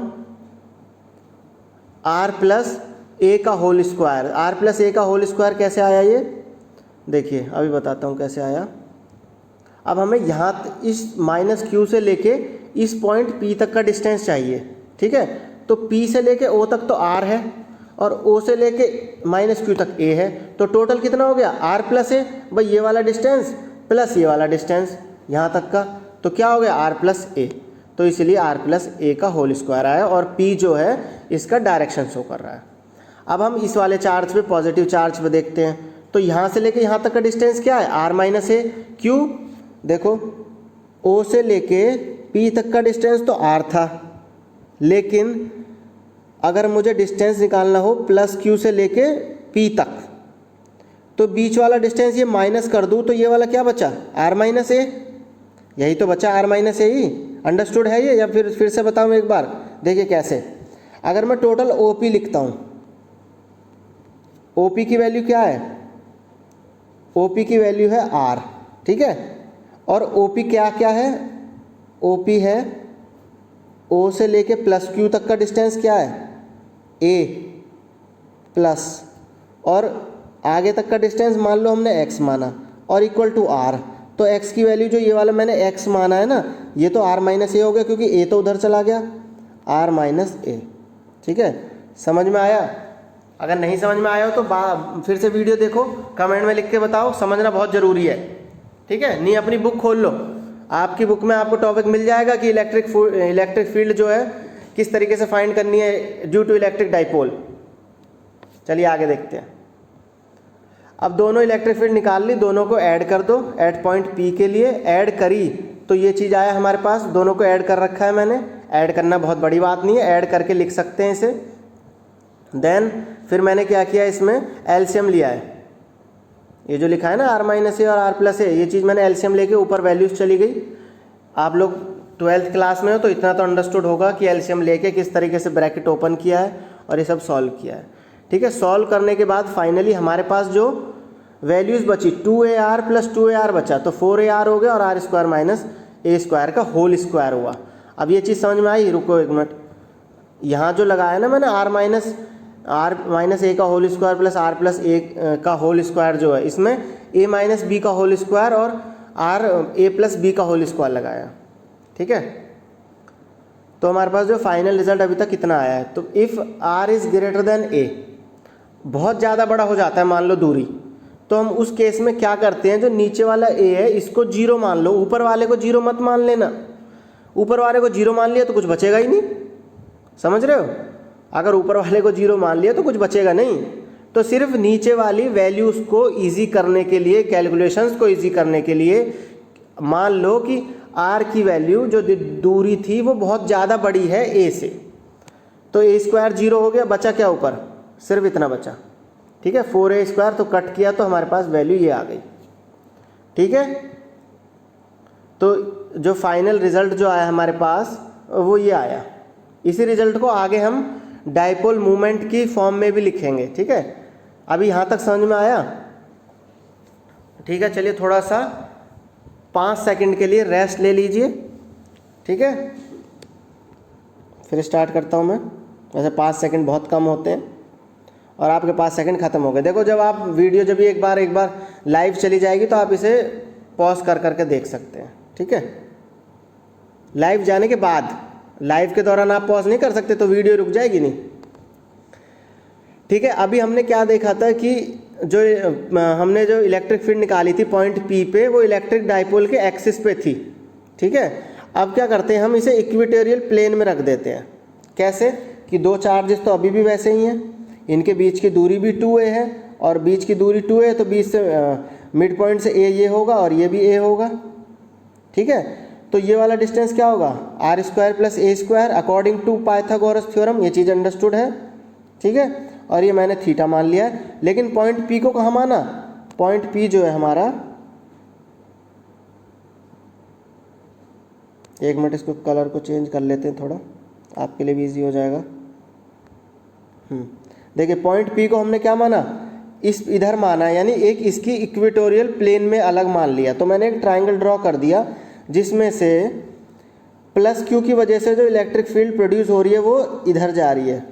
R plus A का whole square. R plus A का होल स्क्वायर कैसे आया? ये देखिए अभी बताता हूँ कैसे आया। अब हमें यहाँ इस माइनस क्यू से लेके इस पॉइंट P तक का डिस्टेंस चाहिए, ठीक है। तो P से लेके O तक तो R है और O से लेके माइनस क्यू तक A है, तो टोटल कितना हो गया R प्लस A। भाई ये वाला डिस्टेंस प्लस ये वाला डिस्टेंस यहाँ तक का, तो क्या हो गया R प्लस A। तो इसलिए R प्लस A का होल स्क्वायर आया और P जो है इसका डायरेक्शन शो कर रहा है। अब हम इस वाले चार्ज पे, पॉजिटिव चार्ज पे देखते हैं, तो यहाँ से लेके यहाँ तक का डिस्टेंस क्या है R माइनस A। क्यों, देखो O से लेके P तक का डिस्टेंस तो R था, लेकिन अगर मुझे डिस्टेंस निकालना हो प्लस Q से लेके P तक, तो बीच वाला डिस्टेंस ये माइनस कर दूँ तो ये वाला क्या बचा R माइनस A, यही तो बचा R minus A he. Understood है ये, या फिर से बताऊँ एक बार, देखिए कैसे। अगर मैं टोटल OP लिखता हूँ, OP की वैल्यू क्या है, OP की वैल्यू है R, ठीक है। और OP क्या क्या है, OP है O से लेके प्लस Q तक का डिस्टेंस क्या है A प्लस, और आगे तक का डिस्टेंस मान लो हमने x माना और इक्वल टू R। तो x की वैल्यू जो ये वाला मैंने x माना है ना, ये तो R माइनस A हो गया क्योंकि A तो उधर चला गया, R माइनस A, ठीक है। समझ में आया? अगर नहीं समझ में आया हो तो फिर से वीडियो देखो, कमेंट में लिख के बताओ, समझना बहुत ज़रूरी है, ठीक है। नहीं अपनी बुक खोल लो, आपकी बुक में आपको टॉपिक मिल जाएगा कि इलेक्ट्रिक फील्ड जो है किस तरीके से फाइंड करनी है ड्यू टू इलेक्ट्रिक डाइपोल। चलिए आगे देखते हैं। अब दोनों इलेक्ट्रिक फील्ड निकाल ली, दोनों को ऐड कर दो एट पॉइंट P के लिए। ऐड करी तो ये चीज़ आया हमारे पास, दोनों को ऐड कर रखा है मैंने। ऐड करना बहुत बड़ी बात नहीं है, ऐड करके लिख सकते हैं इसे। देन फिर मैंने क्या किया, इसमें एलसीएम लिया है, ये जो लिखा है ना R माइनस A और R प्लस A, ये चीज़ मैंने एलसीएम लेके ऊपर वैल्यूज चली गई। आप लोग 12th क्लास में हो तो इतना तो अंडरस्टूड होगा कि एलसीएम लेके किस तरीके से ब्रैकेट ओपन किया है और ये सब सॉल्व किया है, ठीक है। सॉल्व करने के बाद फाइनली हमारे पास जो वैल्यूज़ बची 2AR प्लस 2AR बचा, तो 4AR हो गया और R square minus A square का होल स्क्वायर हुआ। अब ये चीज़ समझ में आई? रुको एक मिनट, यहाँ जो लगाया ना मैंने R माइनस A का whole square plus R plus A का होल स्क्वायर जो है, इसमें A माइनस B का होल स्क्वायर और R A प्लस B का होल स्क्वायर लगाया, ठीक है। तो हमारे पास जो फाइनल रिजल्ट अभी तक कितना आया है, तो if R is greater than A, बहुत ज़्यादा बड़ा हो जाता है मान लो दूरी, तो हम उस केस में क्या करते हैं, जो नीचे वाला A है इसको 0 मान लो, ऊपर वाले को 0 मत मान लेना। ऊपर वाले को 0 मान लिया तो कुछ बचेगा ही नहीं, समझ रहे हो? अगर ऊपर वाले को 0 मान लिया तो कुछ बचेगा नहीं। तो सिर्फ नीचे वाली वैल्यूज़ को ईजी करने के लिए, कैलकुलेशंस को ईजी करने के लिए मान लो कि R की वैल्यू जो दूरी थी वो बहुत ज़्यादा बड़ी है A से, तो A स्क्वायर 0 हो गया, बचा क्या ऊपर, सिर्फ इतना बचा, ठीक है। 4A स्क्वायर तो कट किया तो हमारे पास वैल्यू ये आ गई, ठीक है। तो जो फाइनल रिजल्ट जो आया हमारे पास वो ये आया। इसी रिजल्ट को आगे हम डाइपोल मूवमेंट की फॉर्म में भी लिखेंगे, ठीक है। अभी यहाँ तक समझ में आया? ठीक है, चलिए थोड़ा सा 5 सेकंड के लिए रेस्ट ले लीजिए, ठीक है। फिर स्टार्ट करता हूँ मैं। वैसे 5 सेकंड बहुत कम होते हैं और आपके 5 सेकंड ख़त्म हो गए। देखो जब आप वीडियो जब एक बार लाइव चली जाएगी तो आप इसे पॉज कर करके देख सकते हैं, ठीक है। लाइव जाने के बाद, लाइव के दौरान आप पॉज नहीं कर सकते तो वीडियो रुक जाएगी नहीं, ठीक है। अभी हमने क्या देखा था कि हमने जो इलेक्ट्रिक फील्ड निकाली थी पॉइंट P पे, वो इलेक्ट्रिक डाइपोल के एक्सिस पे थी, ठीक है। अब क्या करते हैं, हम इसे इक्वेटोरियल प्लेन में रख देते हैं। कैसे कि दो चार्जेस तो अभी भी वैसे ही हैं, इनके बीच की दूरी भी 2A है और बीच की दूरी 2A है, तो बीच से मिड पॉइंट से A ये होगा और ये भी A होगा, ठीक है। तो ये वाला डिस्टेंस क्या होगा, R square plus A square according to Pythagoras theorem. ये चीज़ अंडरस्टूड है, ठीक है। और ये मैंने थीटा मान लिया है, लेकिन पॉइंट P को कहाँ माना, पॉइंट P जो है हमारा, एक मिनट इसको कलर को चेंज कर लेते हैं थोड़ा, आपके लिए भी ईजी हो जाएगा। देखिए पॉइंट P को हमने क्या माना, इस इधर माना, यानी एक इसकी इक्वेटोरियल प्लेन में अलग मान लिया। तो मैंने एक ट्राइंगल ड्रॉ कर दिया जिसमें से प्लस Q की वजह से जो इलेक्ट्रिक फील्ड प्रोड्यूस हो रही है वो इधर जा रही है,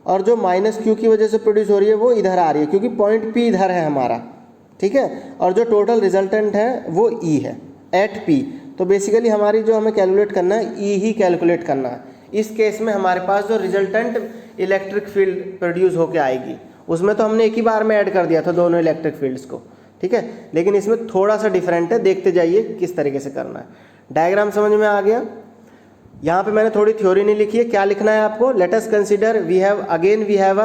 और जो माइनस Q की वजह से प्रोड्यूस हो रही है वो इधर आ रही है, क्योंकि पॉइंट P इधर है हमारा, ठीक है। और जो टोटल रिजल्टेंट है वो E है, एट पी। तो बेसिकली हमारी जो हमें कैलकुलेट करना है ई ही कैलकुलेट करना है। इस केस में हमारे पास जो रिजल्टेंट इलेक्ट्रिक फील्ड प्रोड्यूस होके आएगी उसमें तो हमने एक ही बार में ऐड कर दिया था दोनों इलेक्ट्रिक फील्ड्स को, ठीक है, लेकिन इसमें थोड़ा सा डिफरेंट है, देखते जाइए किस तरीके से करना है। डायग्राम समझ में आ गया। यहाँ पे मैंने थोड़ी थ्योरी नहीं लिखी है, क्या लिखना है आपको, let us consider we have a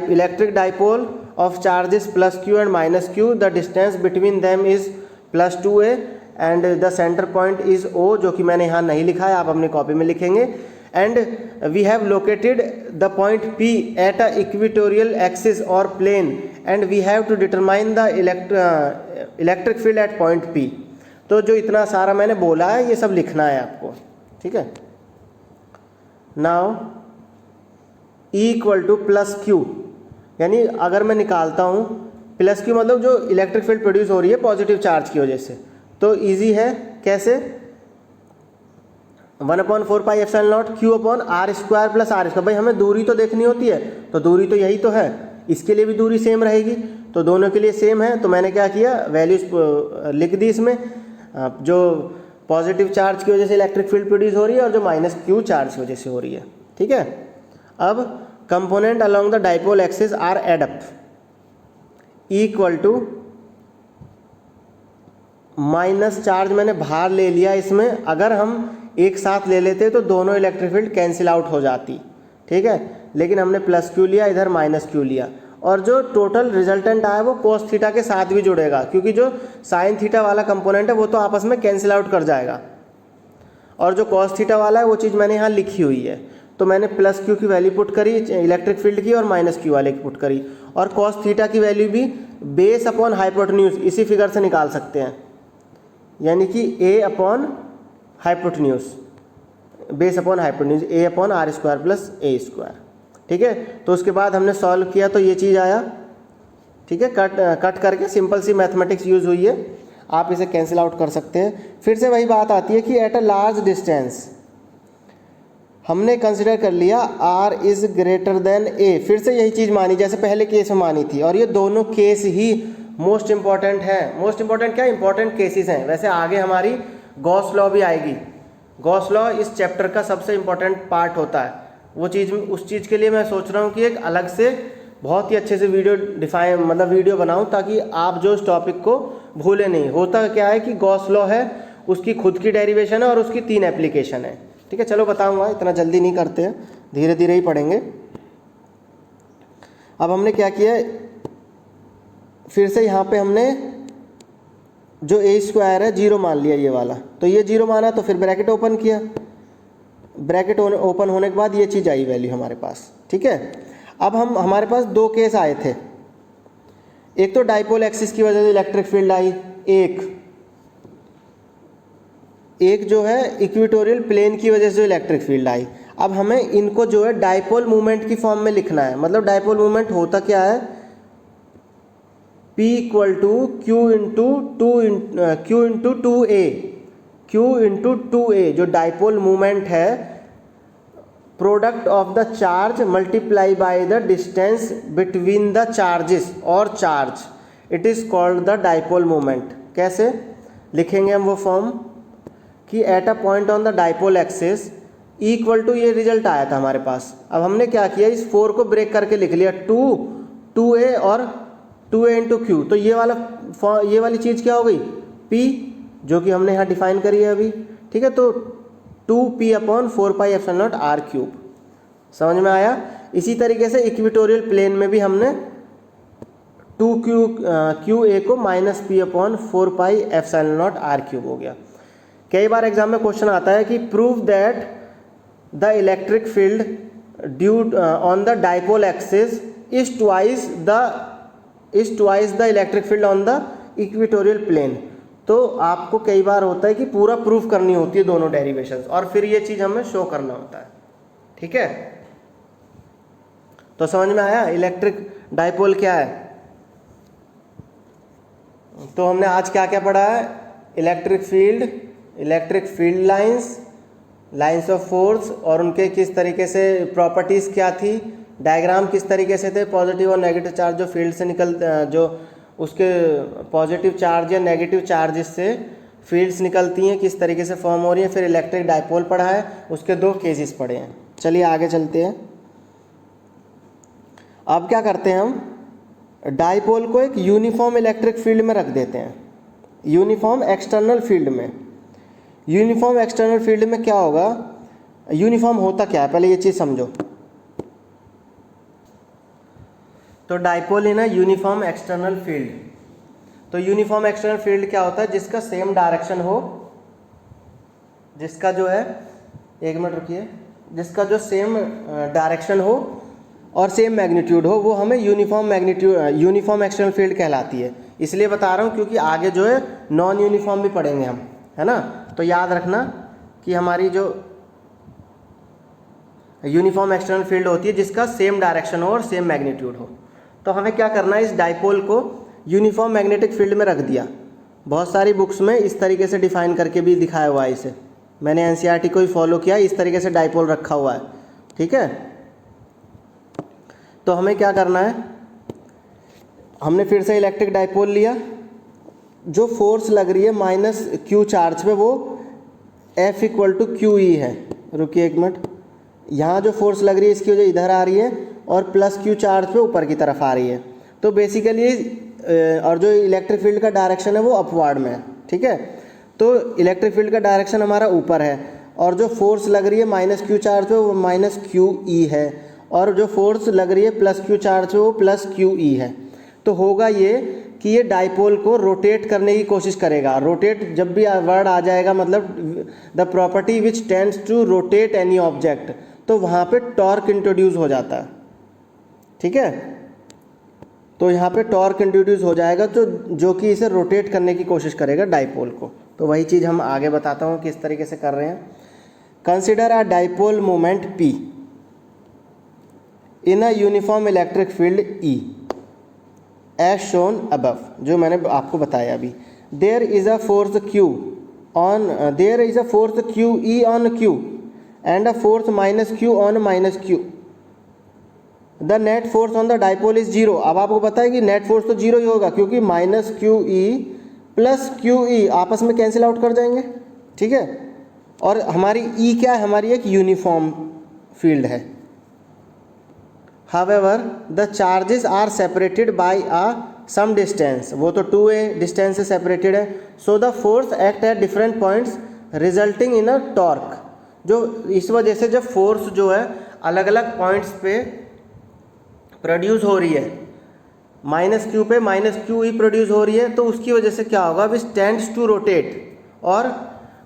electric dipole of charges plus Q and minus Q, the distance between them is +2a and the centre point is O, जो कि मैंने यहाँ नहीं लिखा है, आप अपनी कॉपी में लिखेंगे। And we have located the point P at a equatorial axis और plane and we have to determine the electric field at point P। तो जो इतना सारा मैंने बोला है ये सब लिखना है आपको, ठीक है। नाउ E = +Q, यानी अगर मैं निकालता हूँ +Q मतलब जो इलेक्ट्रिक फील्ड प्रोड्यूस हो रही है पॉजिटिव चार्ज की वजह से, तो इजी है, कैसे, 1/4πε0 Q/r² भाई हमें दूरी तो देखनी होती है, तो दूरी तो यही तो है, इसके लिए भी दूरी सेम रहेगी, तो दोनों के लिए सेम है। तो मैंने क्या किया, वैल्यूज लिख दी इसमें, जो पॉजिटिव चार्ज की वजह से इलेक्ट्रिक फील्ड प्रोड्यूस हो रही है और जो -Q चार्ज की वजह से हो रही है, ठीक है। अब component along the dipole axis are add up = minus charge मैंने बाहर ले लिया इसमें, अगर हम एक साथ ले लेते तो दोनों इलेक्ट्रिक फील्ड कैंसिल आउट हो जाती, ठीक है, लेकिन हमने +Q लिया, इधर -Q लिया, और जो टोटल रिजल्टेंट आया वो cos थीटा के साथ भी जुड़ेगा, क्योंकि जो sin थीटा वाला कंपोनेंट है वो तो आपस में कैंसिल आउट कर जाएगा, और जो cos थीटा वाला है वो चीज़ मैंने यहाँ लिखी हुई है। तो मैंने +Q की वैल्यू पुट करी इलेक्ट्रिक फील्ड की और -Q वाले की पुट करी, और cos थीटा की वैल्यू भी बेस अपॉन हाइपोटेन्यूज इसी फिगर से निकाल सकते हैं, यानी कि A upon hypotenuse, base upon hypotenuse A/r² + a², ठीक है। तो उसके बाद हमने सॉल्व किया तो ये चीज़ आया, ठीक है, कट करके सिंपल सी मैथमेटिक्स यूज़ हुई है, आप इसे कैंसिल आउट कर सकते हैं। फिर से वही बात आती है कि एट अ लार्ज डिस्टेंस हमने कंसिडर कर लिया R is greater than A, फिर से यही चीज़ मानी जैसे पहले केस में मानी थी, और ये दोनों केस ही मोस्ट इंपॉर्टेंट है। मोस्ट इंपॉर्टेंट क्या, इंपॉर्टेंट केसेस हैं। वैसे आगे हमारी गॉस लॉ भी आएगी, गॉस लॉ इस चैप्टर का सबसे इंपॉर्टेंट पार्ट होता है, वो चीज़ उस चीज़ के लिए मैं सोच रहा हूँ कि एक अलग से बहुत ही अच्छे से वीडियो बनाऊँ, ताकि आप जो इस टॉपिक को भूले नहीं। होता क्या है कि गॉस लॉ है, उसकी खुद की डेरिवेशन है और उसकी 3 एप्लीकेशन है, ठीक है। चलो बताऊँगा, इतना जल्दी नहीं करते हैं, धीरे धीरे ही पढ़ेंगे। अब हमने क्या किया, फिर से यहाँ पे हमने जो A² है 0 मान लिया ये वाला, तो ये 0 माना, तो फिर ब्रैकेट ओपन किया, ब्रैकेट ओपन होने के बाद ये चीज़ आई वैल्यू हमारे पास, ठीक है। अब हमारे पास 2 केस आए थे, एक तो डाइपोल एक्सिस की वजह से इलेक्ट्रिक फील्ड आई, एक जो है इक्वेटोरियल प्लेन की वजह से इलेक्ट्रिक फील्ड आई। अब हमें इनको जो है डाइपोल मूवमेंट की फॉर्म में लिखना है। मतलब डाइपोल मूवमेंट होता क्या है, P = Q × 2a, जो डाइपोल मूवमेंट है, product of the charge multiply by the distance between the charges और charge, it is called the dipole movement. कैसे लिखेंगे हम वो फॉर्म कि at a point on the dipole axis = ये result आया था हमारे पास। अब हमने क्या किया, इस 4 को ब्रेक करके लिख लिया, 2a और 2a × Q, तो ये वाली चीज़ क्या हो गई, P, जो कि हमने यहाँ डिफाइन करी है अभी, ठीक है। तो 2P/4πε0 r³, समझ में आया। इसी तरीके से इक्वेटोरियल प्लेन में भी हमने 2QA को -P/4πε0 r³ हो गया। कई बार एग्जाम में क्वेश्चन आता है कि prove that the electric field due on the dipole axis is twice the electric field on the equatorial plane. तो आपको कई बार होता है कि पूरा प्रूफ करनी होती है दोनों डेरिवेशंस, और फिर ये चीज़ हमें शो करना होता है, ठीक है। तो समझ में आया इलेक्ट्रिक डाइपोल क्या है। तो हमने आज क्या क्या पढ़ा है, electric field lines of force और उनके किस तरीके से प्रॉपर्टीज़ क्या थी, डायग्राम किस तरीके से थे, पॉजिटिव और नेगेटिव चार्ज जो फील्ड से जो उसके पॉजिटिव चार्ज या नेगेटिव चार्जेस से फील्ड्स निकलती हैं, किस तरीके से फॉर्म हो रही हैं। फिर इलेक्ट्रिक डाइपोल पढ़ा है, उसके 2 केसेस पढ़े हैं। चलिए आगे चलते हैं। अब क्या करते हैं हम, डाइपोल को एक यूनिफॉर्म इलेक्ट्रिक फील्ड में रख देते हैं, यूनिफॉर्म एक्सटर्नल फील्ड में। यूनिफॉर्म एक्सटर्नल फील्ड में क्या होगा, यूनिफॉर्म होता क्या है पहले ये चीज़ समझो। तो dipole in a uniform external field, तो यूनिफॉर्म एक्सटर्नल फील्ड क्या होता है, जिसका सेम डायरेक्शन हो, जिसका जो है, एक मिनट रुकिए, जिसका जो सेम डायरेक्शन हो और सेम मैग्नीट्यूड हो, वो हमें यूनिफॉर्म एक्सटर्नल फील्ड कहलाती है। इसलिए बता रहा हूँ क्योंकि आगे जो है नॉन यूनिफॉर्म भी पढ़ेंगे हम, है ना। तो याद रखना कि हमारी जो यूनिफॉर्म एक्सटर्नल फील्ड होती है जिसका सेम डायरेक्शन हो और सेम मैग्नीट्यूड हो। तो हमें क्या करना है, इस डाइपोल को यूनिफॉर्म मैग्नेटिक फील्ड में रख दिया। बहुत सारी बुक्स में इस तरीके से डिफाइन करके भी दिखाया हुआ है इसे, मैंने एनसीईआरटी को ही फॉलो किया, इस तरीके से डाइपोल रखा हुआ है, ठीक है। तो हमें क्या करना है, हमने फिर से इलेक्ट्रिक डाइपोल लिया, जो फोर्स लग रही है माइनस क्यू चार्ज पे वो F equal to Q E है। रुकिए एक मिनट, यहाँ जो फोर्स लग रही है इसकी वजह इधर आ रही है और प्लस क्यू चार्ज पे ऊपर की तरफ आ रही है। तो बेसिकली और जो इलेक्ट्रिक फील्ड का डायरेक्शन है वो अपवार्ड में है, ठीक है। तो इलेक्ट्रिक फील्ड का डायरेक्शन हमारा ऊपर है और जो फोर्स लग रही है माइनस क्यू चार्ज पे वो माइनस क्यू ई है, और जो फोर्स लग रही है प्लस क्यू चार्ज पे वो प्लस क्यू ई है। तो होगा ये कि ये डाइपोल को रोटेट करने की कोशिश करेगा। रोटेट जब भी वर्ड आ जाएगा, मतलब the property which tends to rotate any object, तो वहाँ पे टॉर्क इंट्रोड्यूस हो जाता है, ठीक है। तो यहाँ पे टॉर्क इंट्रोड्यूस हो जाएगा, तो जो कि इसे रोटेट करने की कोशिश करेगा डाइपोल को। तो वही चीज़ हम आगे बताता हूँ किस तरीके से कर रहे हैं। Consider a dipole moment P in a uniform electric field E as shown above, जो मैंने आपको बताया अभी। There is a force Q E on Q and a force minus Q on minus Q। The net force on the dipole is zero. अब आपको पता है कि नेट फोर्स तो जीरो ही होगा, क्योंकि minus Q E plus Q E आपस में कैंसिल आउट कर जाएंगे, ठीक है। और हमारी ई क्या है, हमारी एक यूनिफॉर्म फील्ड है। However the charges are separated by a some distance, वो तो 2a डिस्टेंस से सेपरेटेड है। So the force act at different points resulting in a torque. जो इस वजह से जब फोर्स जो है अलग अलग पॉइंट्स पे प्रोड्यूस हो रही है, माइनस क्यू पे माइनस क्यू ही प्रोड्यूस हो रही है, तो उसकी वजह से क्या होगा, विच टेंड्स टू रोटेट, और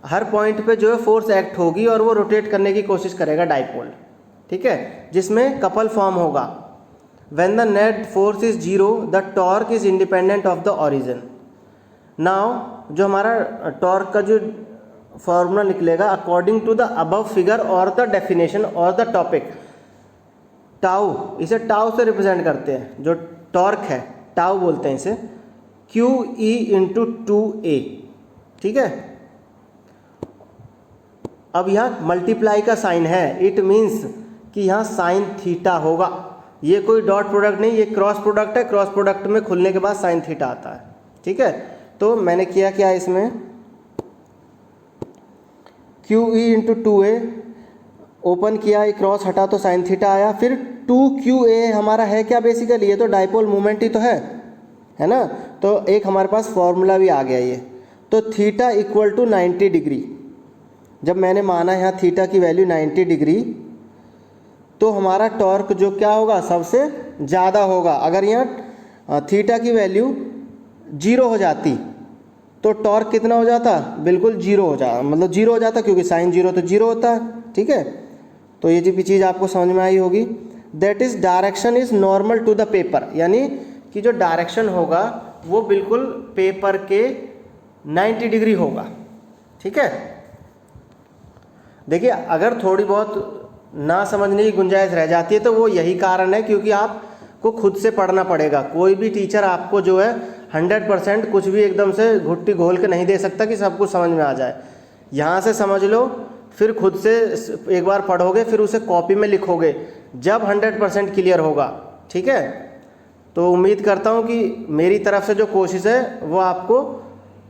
हर पॉइंट पे जो है फोर्स एक्ट होगी और वो रोटेट करने की कोशिश करेगा डाइपोल, ठीक है, जिसमें कपल फॉर्म होगा। When the net force is zero the torque is independent of the origin. Now जो हमारा टॉर्क का जो फॉर्मूला निकलेगा according to the above figure और द डेफिनेशन और द टॉपिक, टाउ, इसे टाउ से रिप्रेजेंट करते हैं, जो टॉर्क है टाउ बोलते हैं इसे, क्यू ई इंटू 2a, ठीक है। अब यहाँ मल्टीप्लाई का साइन है, इट मीन्स कि यहाँ साइन थीटा होगा। ये कोई डॉट प्रोडक्ट नहीं, ये क्रॉस प्रोडक्ट है, क्रॉस प्रोडक्ट में खुलने के बाद साइन थीटा आता है, ठीक है। तो मैंने किया क्या इसमें, Q E into 2a open किया, एक क्रॉस हटा तो साइन थीटा आया, फिर 2qa हमारा है क्या बेसिकली, ये तो डाइपोल मोमेंट ही तो है ना। तो एक हमारे पास फॉर्मूला भी आ गया ये, तो थीटा इक्वल टू 90 डिग्री। जब मैंने माना यहाँ थीटा की वैल्यू 90 डिग्री, तो हमारा टॉर्क जो क्या होगा, सबसे ज़्यादा होगा। अगर यहाँ थीटा की वैल्यू 0 हो जाती तो टॉर्क कितना हो जाता, बिल्कुल 0 हो जाता, मतलब 0 हो जाता, क्योंकि साइन 0 तो 0 होता है, ठीक है। तो ये जो भी चीज़ आपको समझ में आई होगी, that is direction is normal to the paper, यानी कि जो डायरेक्शन होगा वो बिल्कुल पेपर के 90 डिग्री होगा, ठीक है। देखिए अगर थोड़ी बहुत ना समझने की गुंजाइश रह जाती है तो वो यही कारण है, क्योंकि आपको खुद से पढ़ना पड़ेगा। कोई भी टीचर आपको जो है 100% कुछ भी एकदम से घुट्टी घोल के नहीं दे सकता कि सब कुछ समझ में आ जाए। यहाँ से समझ लो, फिर खुद से एक बार पढ़ोगे, फिर उसे कॉपी में लिखोगे, जब 100% क्लियर होगा, ठीक है। तो उम्मीद करता हूँ कि मेरी तरफ से जो कोशिश है वो आपको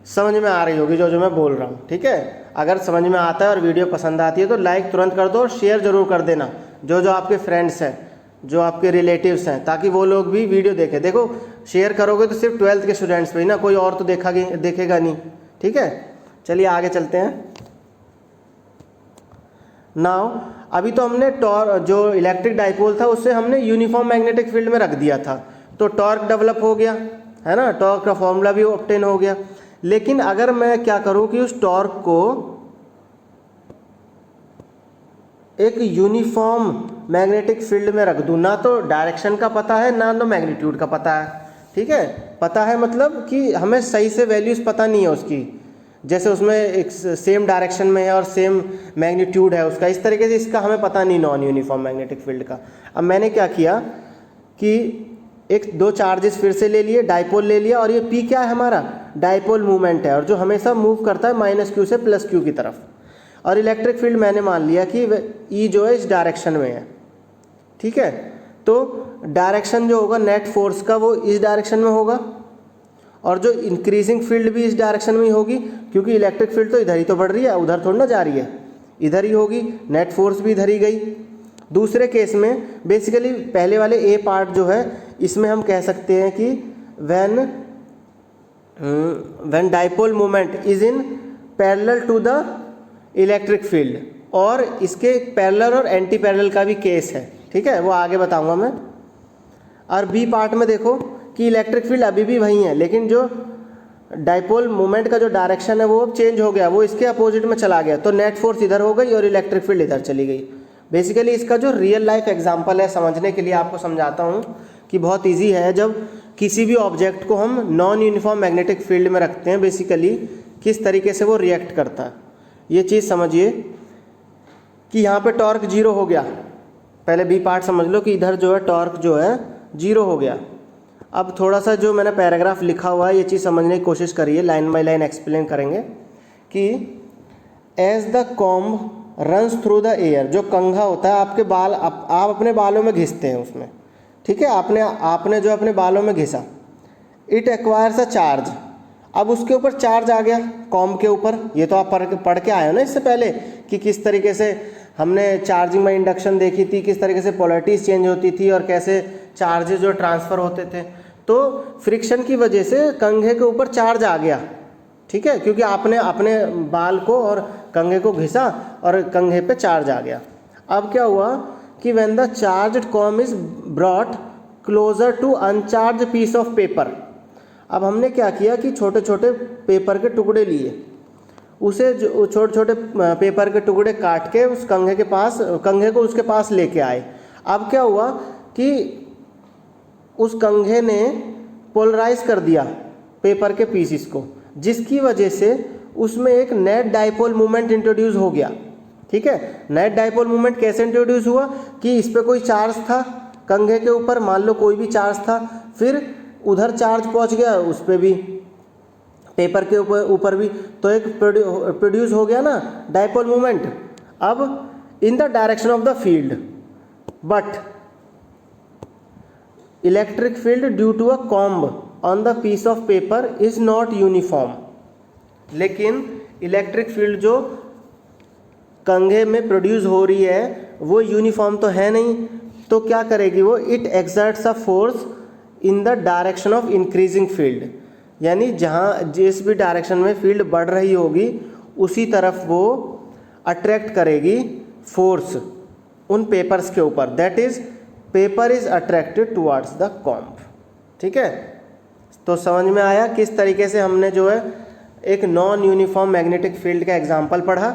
समझ में आ रही होगी जो मैं बोल रहा हूँ, ठीक है। अगर समझ में आता है और वीडियो पसंद आती है तो लाइक तुरंत कर दो और शेयर ज़रूर कर देना जो आपके फ्रेंड्स हैं, जो आपके रिलेटिव्स हैं, ताकि वो लोग भी वीडियो देखें। देखो शेयर करोगे तो सिर्फ 12th के स्टूडेंट्स पे ही ना, कोई और तो देखेगा नहीं, ठीक है। चलिए आगे चलते हैं। नाउ अभी तो हमने जो इलेक्ट्रिक डाइपोल था उससे हमने यूनिफॉर्म मैग्नेटिक फील्ड में रख दिया था, तो टॉर्क डेवलप हो गया है ना, टॉर्क का फॉर्मूला भी ऑब्टेन हो गया। लेकिन अगर मैं क्या करूं कि उस टॉर्क को एक यूनिफॉर्म मैग्नेटिक फील्ड में रख दूं, ना तो डायरेक्शन का पता है ना तो मैग्नीट्यूड का पता है, ठीक है। पता है मतलब कि हमें सही से वैल्यूज पता नहीं है उसकी, जैसे उसमें एक सेम डायरेक्शन में है और सेम मैग्नीट्यूड है उसका, इस तरीके से इसका हमें पता नहीं नॉन यूनिफॉर्म मैग्नेटिक फील्ड का। अब मैंने क्या किया कि एक दो चार्जेस फिर से ले लिए, डाइपोल ले लिया, और ये P क्या है हमारा, डाइपोल मूवमेंट है और जो हमेशा मूव करता है -q से +q की तरफ। और इलेक्ट्रिक फील्ड मैंने मान लिया कि E जो है इस डायरेक्शन में है, ठीक है। तो डायरेक्शन जो होगा नेट फोर्स का वो इस डायरेक्शन में होगा और जो इंक्रीजिंग फील्ड भी इस डायरेक्शन में ही होगी, क्योंकि इलेक्ट्रिक फील्ड तो इधर ही तो बढ़ रही है, उधर थोड़ी ना जा रही है, इधर ही होगी, नेट फोर्स भी इधर ही गई। दूसरे केस में बेसिकली पहले वाले ए पार्ट जो है इसमें हम कह सकते हैं कि when dipole moment is in parallel to the electric field, और इसके पैरेलल और एंटी पैरेलल का भी केस है, ठीक है, वो आगे बताऊंगा मैं। और बी पार्ट में देखो कि इलेक्ट्रिक फील्ड अभी भी वही है, लेकिन जो डाइपोल मोमेंट का जो डायरेक्शन है वो अब चेंज हो गया, वो इसके अपोजिट में चला गया, तो नेट फोर्स इधर हो गई और इलेक्ट्रिक फील्ड इधर चली गई। बेसिकली इसका जो रियल लाइफ एग्जांपल है, समझने के लिए आपको समझाता हूँ कि बहुत इजी है। जब किसी भी ऑब्जेक्ट को हम नॉन यूनिफॉर्म मैग्नेटिक फील्ड में रखते हैं, बेसिकली किस तरीके से वो रिएक्ट करता है, ये चीज़ समझिए कि यहाँ पे टॉर्क 0 हो गया। पहले बी पार्ट समझ लो कि इधर जो है टॉर्क जो है 0 हो गया। अब थोड़ा सा जो मैंने पैराग्राफ लिखा हुआ है ये चीज़ समझने की कोशिश करिए, लाइन बाय लाइन एक्सप्लेन करेंगे कि as the comb runs through the air, जो कंघा होता है आपके बाल, आप अपने बालों में घिसते हैं उसमें, ठीक है, आपने जो अपने बालों में घिसा, इट एक्वायर्स अ चार्ज। अब उसके ऊपर चार्ज आ गया कॉम्ब के ऊपर, ये तो आप पढ़ के आए हो ना इससे पहले कि किस तरीके से हमने चार्जिंग में इंडक्शन देखी थी, किस तरीके से पोलैरिटीज चेंज होती थी और कैसे चार्जेस जो ट्रांसफ़र होते थे। तो फ्रिक्शन की वजह से कंघे के ऊपर चार्ज आ गया, ठीक है, क्योंकि आपने अपने बाल को और कंघे को घिसा और कंघे पे चार्ज आ गया। अब क्या हुआ कि when the charged comb is brought closer to uncharge piece of paper, अब हमने क्या किया कि छोटे छोटे पेपर के टुकड़े लिए, उसे जो छोटे छोटे पेपर के टुकड़े काट के उस कंघे को उसके पास लेके आए। अब क्या हुआ कि उस कंघे ने पोलराइज कर दिया पेपर के पीसीस को, जिसकी वजह से उसमें एक नेट डाइपोल मूवमेंट इंट्रोड्यूस हो गया, ठीक है। नेट डाइपोल मूवमेंट कैसे इंट्रोड्यूस हुआ कि इस पर कोई चार्ज था कंघे के ऊपर, मान लो कोई भी चार्ज था, फिर उधर चार्ज पहुंच गया उस पर भी, पेपर के ऊपर भी, तो एक प्रोड्यूस हो गया ना डाइपोल मूवमेंट। अब in the direction of the field, but electric field due to a comb on the piece of paper is not uniform. लेकिन इलेक्ट्रिक फील्ड जो कंघे में प्रोड्यूस हो रही है वो यूनिफॉर्म तो है नहीं, तो क्या करेगी वो, it exerts a force in the direction of increasing field, यानी जहाँ जिस भी डायरेक्शन में फील्ड बढ़ रही होगी उसी तरफ वो अट्रैक्ट करेगी फोर्स उन पेपर्स के ऊपर, that is paper is attracted towards the comb, ठीक है। तो समझ में आया किस तरीके से हमने जो है एक नॉन यूनिफॉर्म मैग्नेटिक फील्ड का एग्जांपल पढ़ा,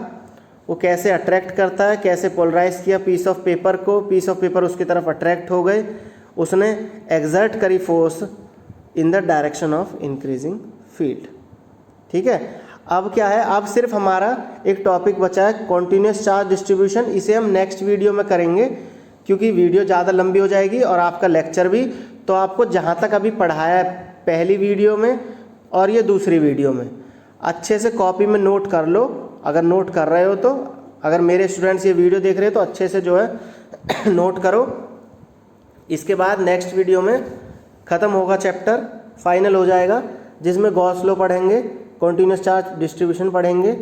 वो कैसे अट्रैक्ट करता है, कैसे पोलराइज किया पीस ऑफ पेपर को, पीस ऑफ पेपर उसकी तरफ अट्रैक्ट हो गए, उसने एग्जर्ट करी force in the direction of increasing field, ठीक है। अब क्या है, अब सिर्फ हमारा एक टॉपिक बचा है कॉन्टिन्यूस चार्ज डिस्ट्रीब्यूशन, इसे हम नेक्स्ट वीडियो में करेंगे क्योंकि वीडियो ज़्यादा लंबी हो जाएगी और आपका लेक्चर भी। तो आपको जहाँ तक अभी पढ़ाया है पहली वीडियो में और ये दूसरी वीडियो में, अच्छे से कॉपी में नोट कर लो, अगर नोट कर रहे हो तो, अगर मेरे स्टूडेंट्स ये वीडियो देख रहे हो तो अच्छे से जो है नोट करो। इसके बाद नेक्स्ट वीडियो में ख़त्म होगा चैप्टर, फाइनल हो जाएगा, जिसमें गॉस लॉ पढ़ेंगे, कॉन्टीन्यूस चार्ज डिस्ट्रीब्यूशन पढ़ेंगे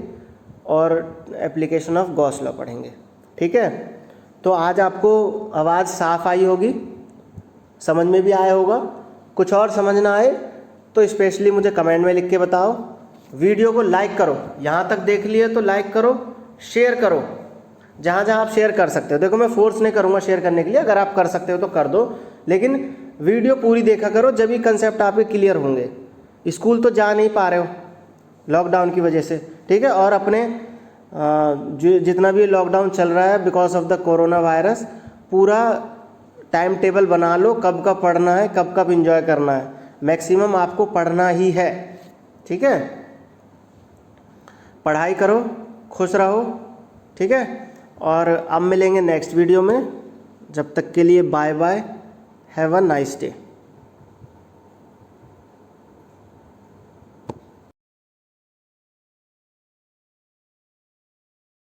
और एप्लीकेशन ऑफ गॉस लॉ पढ़ेंगे। ठीक है, तो आज आपको आवाज़ साफ आई होगी, समझ में भी आया होगा। कुछ और समझ ना आए तो स्पेशली मुझे कमेंट में लिख के बताओ। वीडियो को लाइक करो, यहाँ तक देख लिए तो लाइक करो, शेयर करो जहाँ जहाँ आप शेयर कर सकते हो। देखो मैं फोर्स नहीं करूँगा शेयर करने के लिए, अगर आप कर सकते हो तो कर दो, लेकिन वीडियो पूरी देखा करो, जब भी कंसेप्ट आपके क्लियर होंगे। स्कूल तो जा नहीं पा रहे हो लॉकडाउन की वजह से, ठीक है, और अपने जो जितना भी लॉकडाउन चल रहा है because of the corona virus, पूरा टाइम टेबल बना लो, कब कब पढ़ना है, कब कब एंजॉय करना है। मैक्सिमम आपको पढ़ना ही है, ठीक है। पढ़ाई करो, खुश रहो, ठीक है। और अब मिलेंगे नेक्स्ट वीडियो में, जब तक के लिए bye bye, have a nice day.